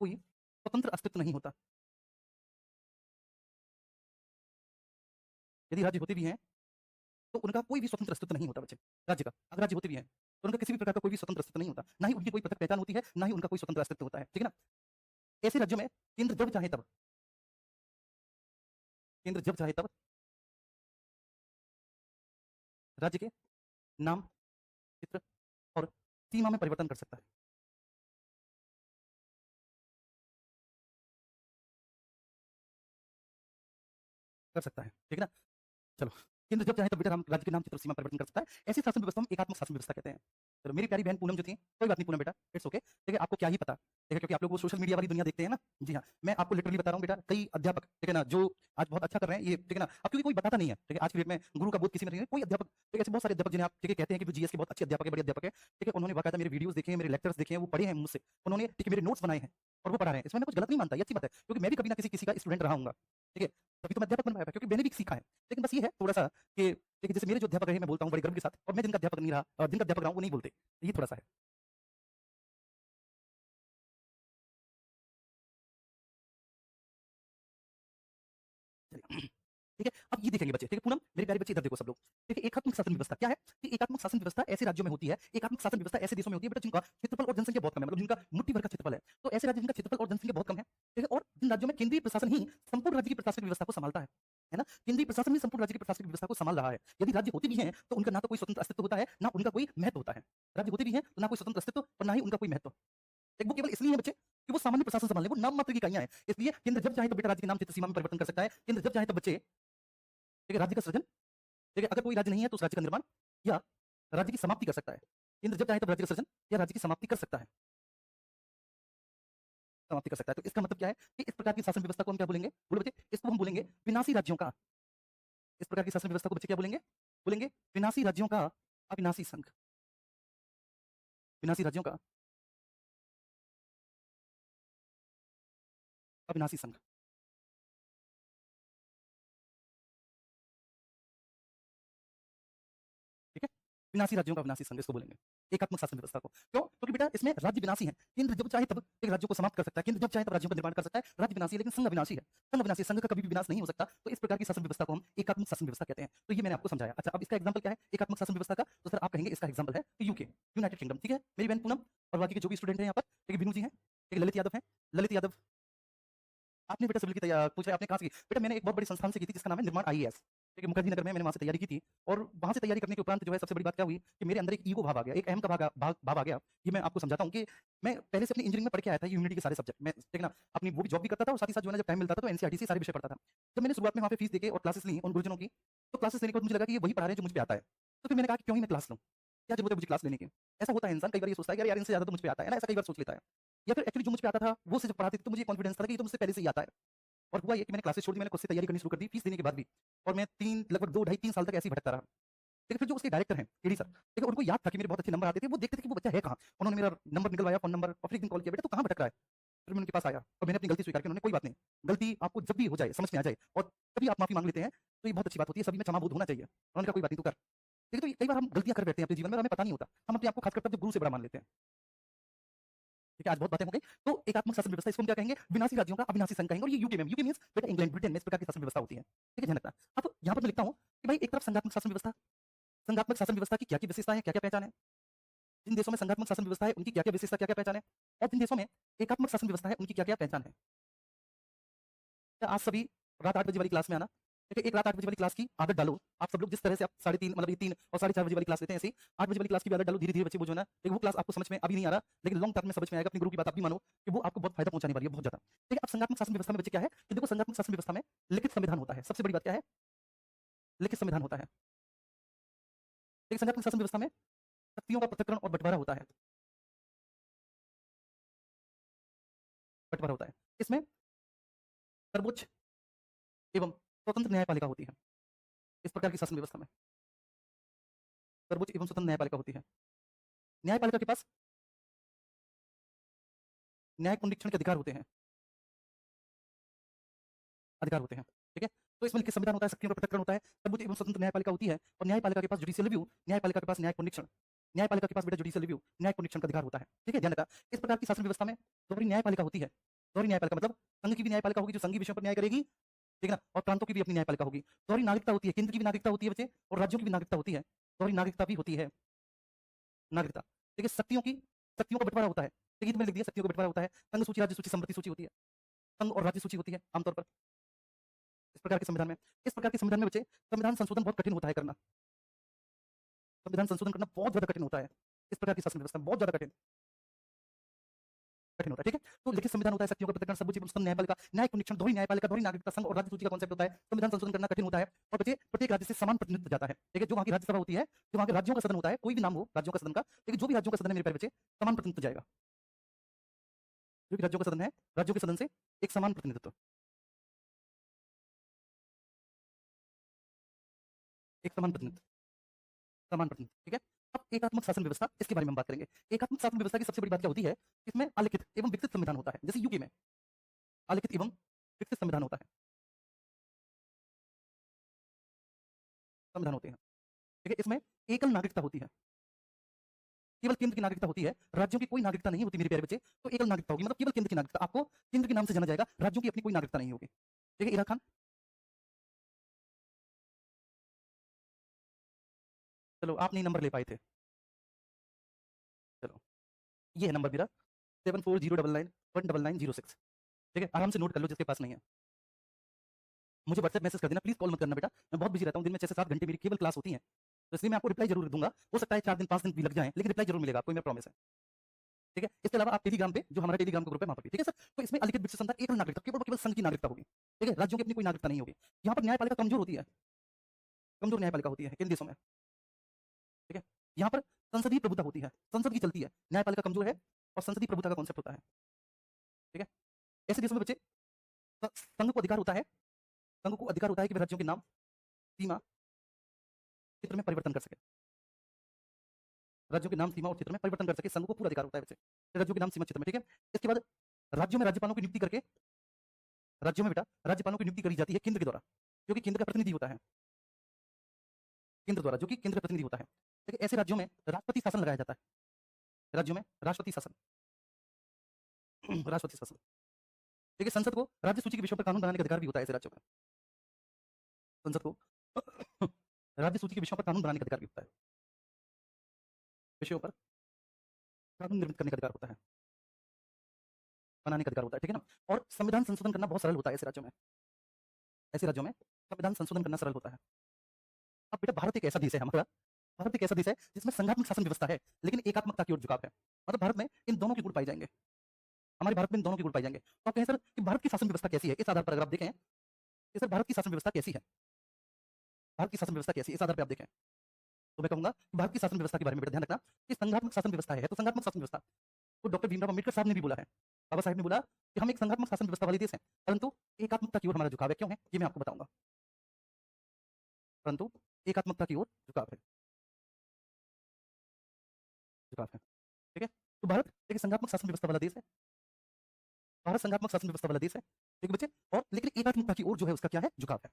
कोई स्वतंत्र अस्तित्व नहीं होता। यदि राज्य होते भी हैं तो उनका कोई भी स्वतंत्र अस्तित्व नहीं होता बच्चे, राज्य का अगर राज्य होते भी हैं तो उनका किसी भी प्रकार का कोई भी स्वतंत्र अस्तित्व नहीं होता, ना ही उनकी कोई पृथक पहचान होती है, ना ही उनका कोई स्वतंत्र अस्तित्व होता है, ठीक है ना। ऐसे राज्यों में केंद्र जब चाहे तब, केंद्र जब चाहे तब राज्य के नाम, चित्र और सीमा में परिवर्तन कर सकता है, कर सकता है, ठीक है ना। चलो, केंद्र जब चाहे तब बेटा राज्य के नाम, चित्र, सीमा परिवर्तन कर सकता है। ऐसी शासन व्यवस्था हम एकात्मक शासन व्यवस्था कहते हैं। चलो मेरी प्यारी बहन पूनम जो थी, कोई बात नहीं पूनम बेटा, इट्स ओके, ठीक है, आपको क्या ही पता, ठीक है, क्योंकि आप लोग वो सोशल मीडिया वाली दुनिया देखते हैं ना। जी हाँ, मैं आपको लिटरली बता रहा हूँ बेटा, कई अध्यापक, ठीक है ना, जो आज बहुत अच्छा कर रहे हैं, ये ठीक है ना, अब क्योंकि कोई बताता नहीं है, ठीक है, आज की डेट में गुरु का बोध किसी में नहीं है, कोई अध्यापक, ठीक है, ऐसे बहुत सारे अध्यापक जिन्हें आप ठीक है कहते हैं कि जीएस के बहुत अच्छे अध्यापक है, बड़े अध्यापक है, ठीक है, उन्होंने बाकायदा मेरे वीडियोस देखे हैं, मेरे लेक्चर्स देखे हैं, वो पढ़े हैं मुझसे, उन्होंने ठीक है मेरे नोट्स बनाए हैं और वो पढ़ा रहे हैं, इसमें मैं कुछ गलत नहीं मानता, ये अच्छी बात है, क्योंकि मैं भी कभी ना किसी का स्टूडेंट रहा हूँ, ठीक है, तभी तो मैं अध्यापक बन पाया, क्योंकि मैंने भी सीखा है। लेकिन बस ये है थोड़ा सा कि देखिए जैसे मेरे जो अध्यापक रहे मैं बोलता हूँ बड़े गर्व के साथ, और मैं जिनका अध्यापक नहीं रहा और जिनका अध्यापक रहा हूँ वो नहीं बोलते, ये थोड़ा सा है। चलिए ठीक है, अब ये देखेंगे बच्चे, ठीक है पूनम मेरे प्यारे बच्चे इधर देखो सब लोग, ठीक है, एकात्मक शासन व्यवस्था क्या है कि एकात्मक शासन व्यवस्था ऐसे राज्यों में होती है, एकात्मक शासन व्यवस्था ऐसे देशों में होती है बेटा जिनका क्षेत्रफल और जनसंख्या बहुत कम है, मतलब जिनका मुट्ठी भर का क्षेत्रफल है, तो ऐसे राज्य जिनका क्षेत्रफल और जनसंख्या बहुत कम है, ठीक है, और जिन राज्यों में केंद्रीय प्रशासन ही संपूर्ण राज्य की प्रशासनिक व्यवस्था को संभालता है ना, केंद्रीय प्रशासन ही संपूर्ण राज्य की प्रशासनिक व्यवस्था को संभाल रहा है। यदि राज्य होते भी हैं तो उनका ना तो कोई स्वतंत्र अस्तित्व होता है, ना उनका कोई महत्व होता है। राज्य होते भी हैं तो ना कोई स्वतंत्र अस्तित्व और ना ही उनका कोई महत्व, एक वो केवल इसलिए है बच्चे कि वो सामान्य प्रशासन संभालने, वो नाम मात्र की इकाइयां हैं, इसलिए केंद्र जब चाहे तो बेटा राज्य के नाम, चित्र, सीमा में परिवर्तन कर सकता है, केंद्र जब चाहे तब बच्चे, ठीक है, राज्य का सृजन, ठीक है, अगर कोई राज्य नहीं है तो उस राज्य का निर्माण या राज्य की समाप्ति कर सकता है। केंद्र जब चाहे तब राज्य का सृजन या राज्य की समाप्ति कर सकता है। समाप्ति कर सकता है। तो इसका मतलब क्या है कि इस प्रकार की शासन व्यवस्था को हम क्या बोलेंगे? बोलो बच्चे, इसको हम बोलेंगे विनाशी राज्यों का, इस प्रकार की शासन व्यवस्था को बच्चे क्या बोलेंगे? बोलेंगे विनाशी राज्यों का अविनाशी संघ, विनाशी राज्यों का अविनाशी संघ। ठीक है? विनाशी राज्यों का विनाशी संघ इसको बोलेंगे, एकात्मक शासन व्यवस्था को। क्यों? क्योंकि बेटा इसमें राज्य विनाशी है। केंद्र जब चाहे तब एक राज्यों को समाप्त कर सकता है, केंद्र जब चाहे तब राज्यों का निर्माण कर सकता है। राज्य विनाशी है लेकिन संघ अविनाशी है। संघ अविनाशी है, संघ का कभी भी विनाश नहीं हो सकता। तो इस प्रकार की शासन व्यवस्था को हम एकात्मक शासन व्यवस्था कहते हैं। तो ये मैंने आपको समझाया। अच्छा, अब इसका एग्जांपल क्या है एकात्मक शासन व्यवस्था का? तो सर आप कहेंगे इसका एग्जांपल है यूके, यूनाइटेड किंगडम। ठीक है? मेरी बहन पूनम और बाकी के जो भी स्टूडेंट हैं यहाँ पर, एक विनू जी हैं, एक ललित यादव हैं। ललित यादव, आपने बेटा सिविल की तैयारी पूछा है, आपने कहाँ से की? बेटा मैंने एक बहुत बड़ी संस्थान से की थी जिसका नाम है निर्माण आईएएस। ठीक है, मुखर्जी नगर में मैंने वहाँ से तैयारी की थी और वहाँ से तैयारी करने के उपरांत जो है सबसे बड़ी बात क्या हुई कि मेरे अंदर एक ईगो भाव आ गया, एक अहम का भाव आ गया। ये मैं आपको समझाता हूँ कि मैं पहले से अपनी इंजीनियरिंग में पढ़ के आया था यूनिटी के सारे सब्जेक्ट। मैं ठीक ना अपनी वो भी जॉब भी करता था और साथ ही साथ जो है ना जब टाइम मिलता था तो एनसीईआरटी से सारे विषय पढ़ता था। जब मैंने शुरुआत में वहाँ पे फीस देके और क्लासेस ली उन गुरुजनों की, तो क्लासेस लेने के बाद मुझे लगा कि ये वही पढ़ा रहे हैं जो मुझ पे आता है। तो फिर मैंने कहा कि क्यों ही मैं क्लास लूँ? क्या जरूरत है मुझे क्लास लेने की? ऐसा होता है इंसान कई बार ये सोचता है कि यार इनसे ज़्यादा तो मुझ पे आता है ना, ऐसा कई बार सोच लेता है। या फिर एक्चुअली जो मुझ पे आता था वो से जब पढ़ाते थे तो मुझे कॉन्फिडेंस था कि ये तो मुझसे पहले से ही आता है। और हुआ ये कि मैंने क्लासेस छोड़ दी, मैंने खुद से तैयारी करनी शुरू कर दी फीस देने के बाद भी। और मैं 3 लगभग 2 ढाई 3 साल तक ऐसे ही भटकता रहा। लेकिन फिर जो उसके डायरेक्टर हैं केडी सर, ठीक है, उनको याद था कि मेरे बहुत अच्छे नंबर आते थे, वो देखते थे कि वो बच्चा है कहाँ। उन्होंने मेरा नंबर निकलवाया, फ़ोन नंबर, और फिर एक दिन कॉल किया, बेटा तू कहाँ भटक रहा है? फिर मैं उनके पास आया और मैंने अपनी गलती स्वीकार की। उन्होंने कोई बात नहीं, गलती आपको जब भी हो जाए, समझ में आ जाए और तभी आप माफ़ी माँग लेते हैं, तो ये बहुत अच्छी बात होती है, सभी में क्षमाबोध होना चाहिए। उन्होंने कहा कोई बात नहीं तू कर। देखिए तो कई बार हम गलतियाँ कर बैठते हैं अपने जीवन में और हमें पता नहीं होता। हम अपने आप को खासकर तब जब गुरु से बड़ा मान लेते हैं। ठीक है, आज बहुत बातें हो गई। तो एकात्मक शासन व्यवस्था इसको हम क्या कहेंगे? विनाशी राज्यों का अविनाशी संघ कहेंगे। और ये यूके मीन्स बेटा इंग्लैंड, ब्रिटेन में इस प्रकार की शासन व्यवस्था होती है। ठीक है, ध्यान रखना। अब यहाँ पर मैं लिखता हूँ कि भाई एक तरफ संघात्मक शासन व्यवस्था, संघात्मक शासन व्यवस्था की क्या-क्या विशेषताएँ हैं, क्या-क्या पहचान है? जिन देशों में संघात्मक शासन व्यवस्था है, उनकी क्या-क्या विशेषता, क्या-क्या पहचान है? और जिन देशों में एकात्मक शासन व्यवस्था है, उनकी क्या-क्या पहचान है? क्या आज सभी रात 8 बजे वाली क्लास में आना, ठीक है? एक रात 8 बजे वाली क्लास की आदत डालो। आप सब लोग जिस तरह से आप 3:30 मतलब ये 3 और 4:30 बजे वाली क्लास लेते हैं, ऐसे ही 8 बजे वाली क्लास की भी आदत डालो। धीरे-धीरे बच्चे वो जो है ना, देखिए वो क्लास आपको समझ में अभी नहीं आ रहा, लेकिन लॉन्ग टर्म में समझ में आएगा। अपने गुरु की बात आप भी मानो कि वो आपको बहुत फायदा पहुँचाने वाली है, बहुत ज़्यादा। ठीक है, अब संघात्मक शासन व्यवस्था में बच्चे क्या है कि देखो संघात्मक शासन व्यवस्था में लिखित संविधान होता है। सबसे बड़ी बात क्या है? लिखित संविधान होता है। एक संघात्मक शासन व्यवस्था में शक्तियों का पृथक्करण और बँटवारा होता है। बँटवारा होता है। इसमें सर्वोच्च एवं स्वतंत्र न्यायपालिका होती है। इस प्रकार की शासन व्यवस्था में सर्वोच्च एवं स्वतंत्र न्यायपालिका होती है। न्यायपालिका के पास न्याय पुनरीक्षण के अधिकार होते हैं, अधिकार होते हैं। ठीक है? तो इसमें लिखित संविधान होता है, शक्तियों का पृथक्करण होता है, सर्वोच्च एवं स्वतंत्र न्यायपालिका होती है और न्यायपालिका के पास जुडिशियल रिव्यू, न्यायपालिका के पास न्याय पुनरीक्षण, न्यायपालिका के पास बेटा जुडिशियल रिव्यू, न्याय पुनरीक्षण का अधिकार होता है। ठीक है? ध्यान रखना। इस प्रकार की शासन व्यवस्था में दोहरी न्यायपालिका होती है। दोहरी न्यायपालिका मतलब संघ की भी न्यायपालिका होगी जो संघीय विषयों पर न्याय करेगी, ठीक है ना? और प्रांतों की भी अपनी न्यायपालिका होगी। दोहरी नागरिकता होती है, केंद्र की भी नागरिकता होती है बच्चे और राज्यों की भी नागरिकता होती है। दोहरी नागरिकता भी होती है, नागरिकता। देखिए शक्तियों का बँटवारा होता है। देखिए तो मैंने लिख दिया शक्तियों का बँटवारा होता है। संघ सूची, राज्य सूची, समवर्ती सूची होती है। संघ और राज्य सूची होती है आमतौर पर इस प्रकार के संविधान में। इस प्रकार के संविधान में बच्चे संविधान संशोधन बहुत कठिन होता है करना। संविधान संशोधन करना बहुत ज़्यादा कठिन होता है। इस प्रकार की शासन व्यवस्था में बहुत ज़्यादा कठिन होता है, ठीक है? तो लिखित संविधान होता है, शक्तियों का पृथक्करण, सर्वोच्च एवं स्वतंत्र न्यायपालिका, न्याय पुनरीक्षण, दोहरी न्यायपालिका, दोहरी नागरिकता, संघ और राज्य सूची का कॉन्सेप्ट होता है। संविधान संशोधन करना कठिन होता है और बच्चे प्रत्येक राज्य से समान प्रतिनिधित्व जाता है, ठीक है? जो वहाँ की राज्यसभा होती है, जो वहाँ के राज्यों का सदन होता है, कोई भी नाम हो राज्यों का सदन का, लेकिन जो भी राज्यों का सदन है मेरे प्यारे बच्चे, समान प्रतिनिधित्व जाएगा। जो भी राज्यों का सदन है, राज्यों के सदन से एक समान प्रतिनिधित्व, एक समान प्रतिनिधित्व, समान प्रतिनिधित्व, ठीक है? अब एकात्मक शासन व्यवस्था, इसके बारे में हम बात करेंगे। एकात्मक शासन व्यवस्था की सबसे बड़ी बात क्या होती है? इसमें अलिखित एवं विकसित संविधान होता है। जैसे यूके में अलिखित एवं विकसित संविधान होता है, संविधान होते हैं, ठीक है? इसमें एकल नागरिकता होती है, केवल केंद्र की नागरिकता होती है, राज्यों की कोई नागरिकता नहीं होती मेरे प्यारे बच्चे। तो एकल नागरिकता होगी मतलब केवल केंद्र की नागरिकता, आपको केंद्र के नाम से जाना जाएगा, राज्यों की अपनी कोई नागरिकता नहीं होगी। ठीक है, इरा खान, चलो आप नहीं नंबर ले पाए थे, चलो ये है नंबर मेरा 7409919906। ठीक है, आराम से नोट कर लो जिसके पास नहीं है। मुझे व्हाट्सएप मैसेज कर देना, प्लीज़ कॉल मत करना बेटा, मैं बहुत बिज़ी रहता हूँ, दिन में 6 से 7 घंटे मेरी केवल क्लास होती है। तो इसलिए मैं आपको रिप्लाई ज़रूर दूँगा, हो सकता है 4 दिन 5 दिन भी लग जाएँ, लेकिन रिप्लाई ज़रूर मिलेगा आपको, ये मेरा प्रॉमिस है। ठीक है? इसके अलावा आप टेलीग्राम पे, जो हमारा टेलीग्राम का ग्रुप है, वहाँ पर भी, ठीक है सर? तो इसमें अलिखित विकसित संविधान, एकल नागरिकता, केवल और केवल संघ की नागरिकता होगी। ठीक है? राज्यों की अपनी कोई नागरिकता नहीं होगी। यहाँ पर न्यायपालिका कमज़ोर होती है, कमज़ोर न्यायपालिका होती है किन देशों में? ठीक है? यहाँ पर संसदीय प्रभुता होती है, संसद की चलती है, न्यायपालिका कमज़ोर है और संसदीय प्रभुता का कॉन्सेप्ट होता है। ठीक है? ऐसे देशों में बच्चे संघ को अधिकार होता है, संघ को अधिकार होता है कि वह राज्यों के नाम, सीमा, क्षेत्र में परिवर्तन कर सके। राज्यों के नाम, सीमा और क्षेत्र में परिवर्तन कर सके, संघ को पूरा अधिकार होता है वैसे। राज्यों के नाम, सीमा, क्षेत्र में, ठीक है? इसके बाद राज्यों में राज्यपालों की नियुक्ति करके, राज्यों में बेटा राज्यपालों की नियुक्ति करी जाती है केंद्र के द्वारा, जो कि केंद्र का प्रतिनिधि होता है। केंद्र द्वारा, जो कि केंद्र का प्रतिनिधि होता है। ठीक है? ऐसे राज्यों में राष्ट्रपति शासन लगाया जाता है। राज्यों में राष्ट्रपति शासन राष्ट्रपति शासन। ठीक है? संसद को राज्य सूची के विषयों पर कानून बनाने का अधिकार भी होता है ऐसे राज्यों में। संसद को राज्य सूची के विषयों पर कानून बनाने का अधिकार भी होता है। विषयों पर कानून निर्मित करने का अधिकार होता है, बनाने का अधिकार होता है। ठीक है ना? और संविधान संशोधन करना बहुत सरल होता है ऐसे राज्यों में। ऐसे राज्यों में संविधान संशोधन करना सरल होता है। अब बेटा भारत एक ऐसा देश है हमारा, भारत एक ऐसा देश है जिसमें संघात्मक शासन व्यवस्था है, लेकिन एकात्मकता की ओर झुकाव है। मतलब भारत में इन दोनों के गुण पाए जाएंगे। हमारे भारत में इन दोनों के गुण पाए जाएंगे। तो आप कहें सर कि भारत की शासन व्यवस्था कैसी है, इस आधार पर अगर आप देखें कि सर भारत की शासन व्यवस्था कैसी है, भारत की शासन व्यवस्था कैसी है, इस आधार पर आप देखें, तो मैं कहूंगा कि भारत की शासन व्यवस्था के बारे में बेटा ध्यान रखना कि संघात्मक शासन व्यवस्था है। तो संघात्मक शासन व्यवस्था तो डॉक्टर भीमराव अम्बेडकर साहब ने भी बोला है, बाबा साहब ने बोला कि हम एक संघात्मक शासन व्यवस्था वाले देश हैं, परंतु एकात्मकता की ओर हमारा झुकाव है। क्यों है ये मैं आपको बताऊंगा, परंतु एकात्मकता की ओर झुकाव है, झुकाव है। ठीक है? तो भारत एक संघात्मक शासन व्यवस्था वाला देश है, भारत संघात्मक शासन व्यवस्था वाला देश है, ठीक बच्चे? और लेकिन एकात्मकता की ओर जो है उसका क्या है, झुकाव है।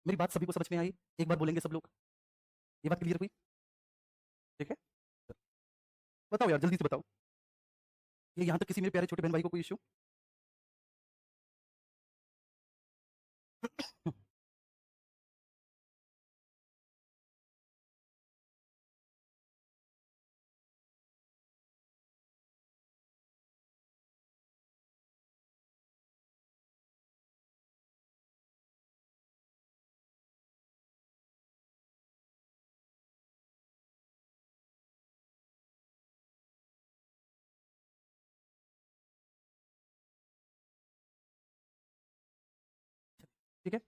मेरी बात सभी को समझ में आई? एक बार बोलेंगे सब लोग, ये बात क्लियर हुई? ठीक है? बताओ यार जल्दी से बताओ, ये यहां तक किसी मेरे प्यारे छोटे बहन भाई को कोई इश्यू? ठीक है?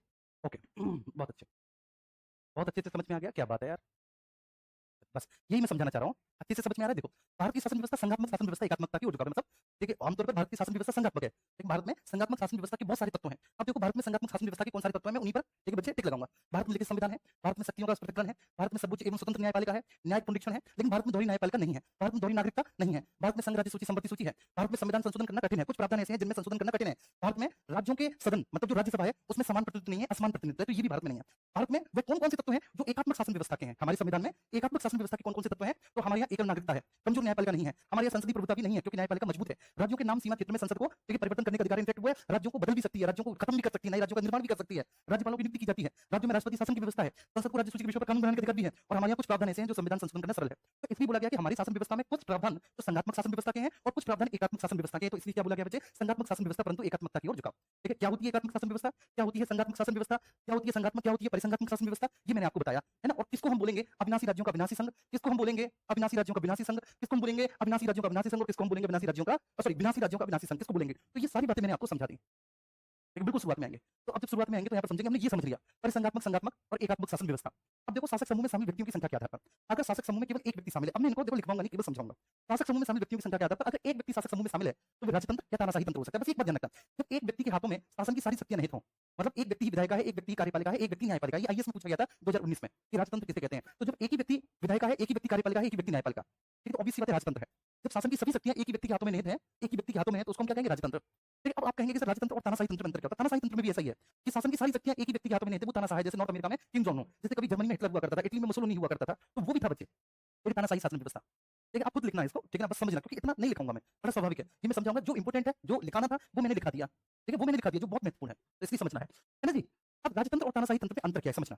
ओके बहुत अच्छे से समझ में आ गया, क्या बात है यार। बस यही मैं समझाना चाह रहा हूँ, अच्छे से समझ में आ रहा है। देखो भारत की शासन व्यवस्था संघात्मक शासन व्यवस्था एकात्मकता की ओर झुकाव है। मतलब देखिए आमतौर पर भारत की शासन व्यवस्था संघात्मक है, लेकिन भारत में संघात्मक शासन व्यवस्था के बहुत सारे तत्व हैं। अब देखो भारत में संघात्मक शासन व्यवस्था के कौन सारे तत्व हैं, मैं उन्हीं पर देखिए बच्चे टिक लगाऊंगा। भारत में लिखित संविधान है, भारत में शक्तियों का पृथक्करण है, भारत में सर्वोच्च एवं स्वतंत्र न्यायपालिका है, न्यायिक पुनरीक्षण है, लेकिन भारत में दोहरी न्यायपालिका नहीं है, भारत में दोहरी नागरिकता नहीं है, भारत में संघ राज्य सूची संपत्ति सूची है, भारत में संविधान संशोधन करना कठिन है, कुछ प्रावधान ऐसे हैं जिनमें संशोधन करना कठिन है। भारत में राज्यों के सदन मतलब जो राज्यसभा है उसमें समान प्रतिनिधित्व नहीं है, असमान प्रतिनिधित्व है, तो ये भी भारत में नहीं है। भारत में वे कौन कौन से तत्व हैं जो एकात्मक शासन व्यवस्था के हैं? हमारे संविधान में एकात्मक शासन व्यवस्था के कौन कौन से तत्व हैं? तो हमारे यहाँ एकल नागरिकता है, कमजोर न्यायपालिका नहीं है, हमारे यहाँ संसदीय प्रभुता भी नहीं है क्योंकि न्यायपालिका मजबूत है, राज्यों के नाम सीमा क्षेत्र में संसद को देखिए परिवर्तन करने का अधिकार इनफैक्ट हुआ है, राज्यों को बदल भी सकती है, राज्यों को खत्म भी कर सकती है, नए राज्यों का निर्माण भी कर सकती है, राज्यपालों की नियुक्ति की जाती है, राज्यों में राष्ट्रपति शासन की व्यवस्था है, संसद को राज्य सूची के विषयों पर कानून बनाने का अधिकार भी है, और हमारे यहाँ कुछ प्रावधान ऐसे हैं जो संविधान संशोधन करना सरल है। तो इसलिए बोला गया कि हमारी शासन व्यवस्था में कुछ प्रावधान तो संघात्मक शासन व्यवस्था के हैं और कुछ प्रावधान एकात्मक शासन व्यवस्था के हैं। तो इसलिए क्या बोला गया बच्चे, संघात्मक शासन व्यवस्था परंतु एकात्मकता की ओर झुकाव। ठीक है? क्या होती है एकात्मक शासन व्यवस्था, क्या होती है संघात्मक शासन व्यवस्था, क्या होती है संघात्मक, क्या होती है परिसंघात्मक शासन व्यवस्था, ये मैंने आपको बताया है ना। और किसको हम बोलेंगे अविनाशी राज्यों का विनाशी संघ, किसको हम बोलेंगे अविनाशी राज्यों का विनाशी संघ, किसको हम बोलेंगे अविनाशी राज्यों का विनाशी संघ, और किसको हम बोलेंगे विनाशी राज्यों का सॉरी विनाशी राज्यों का विनाशी संघ, किसको बोलेंगे? तो ये सारी बातें मैंने आपको समझा दी। लेकिन बिल्कुल शुरुआत में आएंगे, तो अब जब शुरुआत में आएंगे तो यहाँ पर समझेंगे हमने ये समझ लिया परिसंघात्मक, संघात्मक और एकात्मक शासन व्यवस्था। अब देखो शासक समूह में शामिल व्यक्तियों की संख्या के आधार पर, अगर शासक समूह में केवल एक व्यक्ति शामिल है, अब मैं इनको देखो लिखवाऊंगा नहीं केवल समझाऊंगा। शासक समूह में शामिल व्यक्तियों की संख्या के आधार पर अगर एक व्यक्ति शासक समूह में शामिल है तो राजतंत्र या तानाशाही तंत्र हो सकता है। बस एक बात ध्यान रखना, जब एक व्यक्ति के हाथों में शासन की सारी शक्तियां नहीं हों, मतलब एक व्यक्ति ही विधायिका है, एक व्यक्ति कार्यपालिका है, एक व्यक्ति न्यायपालिका है, ये आईएएस में पूछा गया था 2019 में कि राजतंत्र किसे कहते हैं। तो जब एक ही व्यक्ति विधायिका है, एक ही व्यक्ति कार्यपालिका है, एक ही व्यक्ति न्यायपालिका, ठीक है, तो ऑब्वियस सी बात है राजतंत्र है। जब शासन की सभी शक्तियां एक ही व्यक्ति के हाथों में निहित है, एक ही व्यक्ति के हाथों में है, तो उसको हम क्या कहेंगे राजतंत्र। ठीक है? अब आप कहेंगे कि सर राजतंत्र और तानाशाही तंत्र में अंतर क्या होता है? तानाशाही तंत्र में भी ऐसा ही है कि शासन की सारी शक्तियां एक ही व्यक्ति के हाथों में नहीं थे, वो तानाशाह है। जैसे नॉर्थ अमेरिका में किम जोंग उन, जैसे कभी जर्मनी में हिटलर हुआ करता था, इटली में मुसोलिनी हुआ करता था, तो वो भी था बच्चे, एक तानाशाही शासन व्यवस्था। ठीक है? आप खुद लिखना है इसको, ठीक है ना, बस समझना, क्योंकि इतना नहीं लिखूंगा मैं, बड़ा स्वाभाविक है। ये मैं समझाऊंगा, जो इंपॉर्टेंट है, जो लिखाना था वो मैंने लिखा दिया, ठीक है, वो मैंने लिखा दिया जो बहुत महत्वपूर्ण है, तो इसलिए समझना है ना जी। अब राजतंत्र और तानाशाही तंत्र में अंतर क्या है समझना।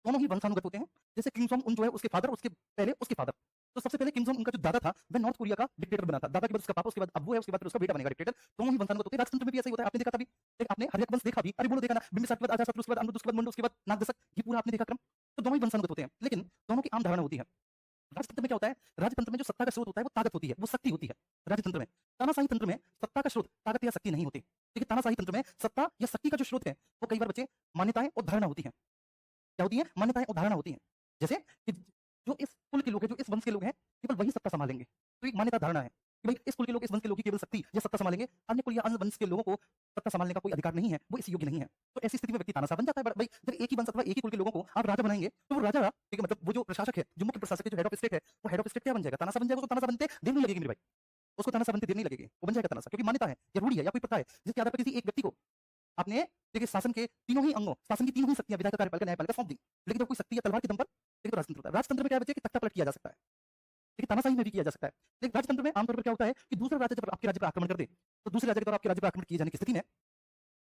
दोनों ही वंशानुगत होते हैं, जैसे किम जोंग उन जो है उसके फादर, उसके पहले उसके फादर। तो सबसे पहले किम जोंग उनका जो दादा था वह नॉर्थ कोरिया का डिक्टेटर बना था, दादा के बाद उसका पापा, उसके बाद अब वो है, उसके बाद उसका बेटा बनेगा डिक्टेटर। दोनों ही वंशानुगत होते हैं, राजतंत्र में भी ऐसा ही होता है। आपने देखा था भी, एक आपने हर्यक वंश देखा भी, अरे बोलो देखा ना, बिंबिसार के बाद अजातशत्रु, उसके बाद अनिरुद्ध, उसके बाद मंडू, उसके बाद नागदशक, ये पूरा आपने देखा क्रम। तो दोनों ही वंशानुगत होते हैं, लेकिन दोनों की आम धारणा होती है। राजतंत्र में क्या होता है, राजतंत्र में जो सत्ता का स्रोत होता है वो ताकत होती है, वो शक्ति होती है राजतंत्र में। तानाशाही तंत्र में सत्ता का स्रोत ताकत या शक्ति नहीं होती। ठीक है? तानाशाही तंत्र में सत्ता या शक्ति का जो स्रोत है वो कई बार बच्चे मान्यताएं और धारणा होती है। क्या होती है? मान्यताएं और धारणा होती है। जैसे कि जो इस कुल के लोग हैं, जो इस वंश के लोग हैं, केवल वही सत्ता संभालेंगे। तो एक मान्यता धारणा है कि भाई इस कुल के लोग, इस वंश के लोग ही केवल शक्ति या सत्ता संभालेंगे, अन्य कुल या अन्य वंश के लोगों को सत्ता संभालने का कोई अधिकार नहीं है, वो इस योग्य नहीं है। तो ऐसी स्थिति में व्यक्ति तानाशाह बन जाता है। भाई जब एक ही वंश अथवा एक ही कुल के लोगों को आप राजा बनाएंगे, तो वो राजा, ठीक है, मतलब वो जो प्रशासक है, जो मुख्य प्रशासक है, जो हेड ऑफ स्टेट है, वो हेड ऑफ स्टेट क्या बन जाएगा? तानाशाह बन जाएगा। उसको तानाशाह बनते देर नहीं लगेगी मेरे भाई, उसको तानाशाह बनते देर नहीं लगेगी, वो बन जाएगा तानाशाह, क्योंकि मान्यता है या रूढ़ी है या कोई प्रथा है जिसके आधार पर किसी एक व्यक्ति को आपने, देखिए, शासन के तीनों ही अंगों, शासन की तीनों ही शक्तियां, विधायिका, कार्यपालिका, न्यायपालिका सौंप दी। लेकिन जब कोई शक्ति या तलवार के दम पर, देखिए, तो राजतंत्र होता है। राजतंत्र में क्या बचे कि तख्ता पलट किया जा सकता है, लेकिन तानाशाही में भी किया जा सकता है। लेकिन राजतंत्र में आमतौर पर क्या होता है कि दूसरा राजा जब आपके राज्य पर आक्रमण कर दे, तो दूसरे राजा के द्वारा आपके राज्य पर आक्रमण किए जाने की स्थिति में,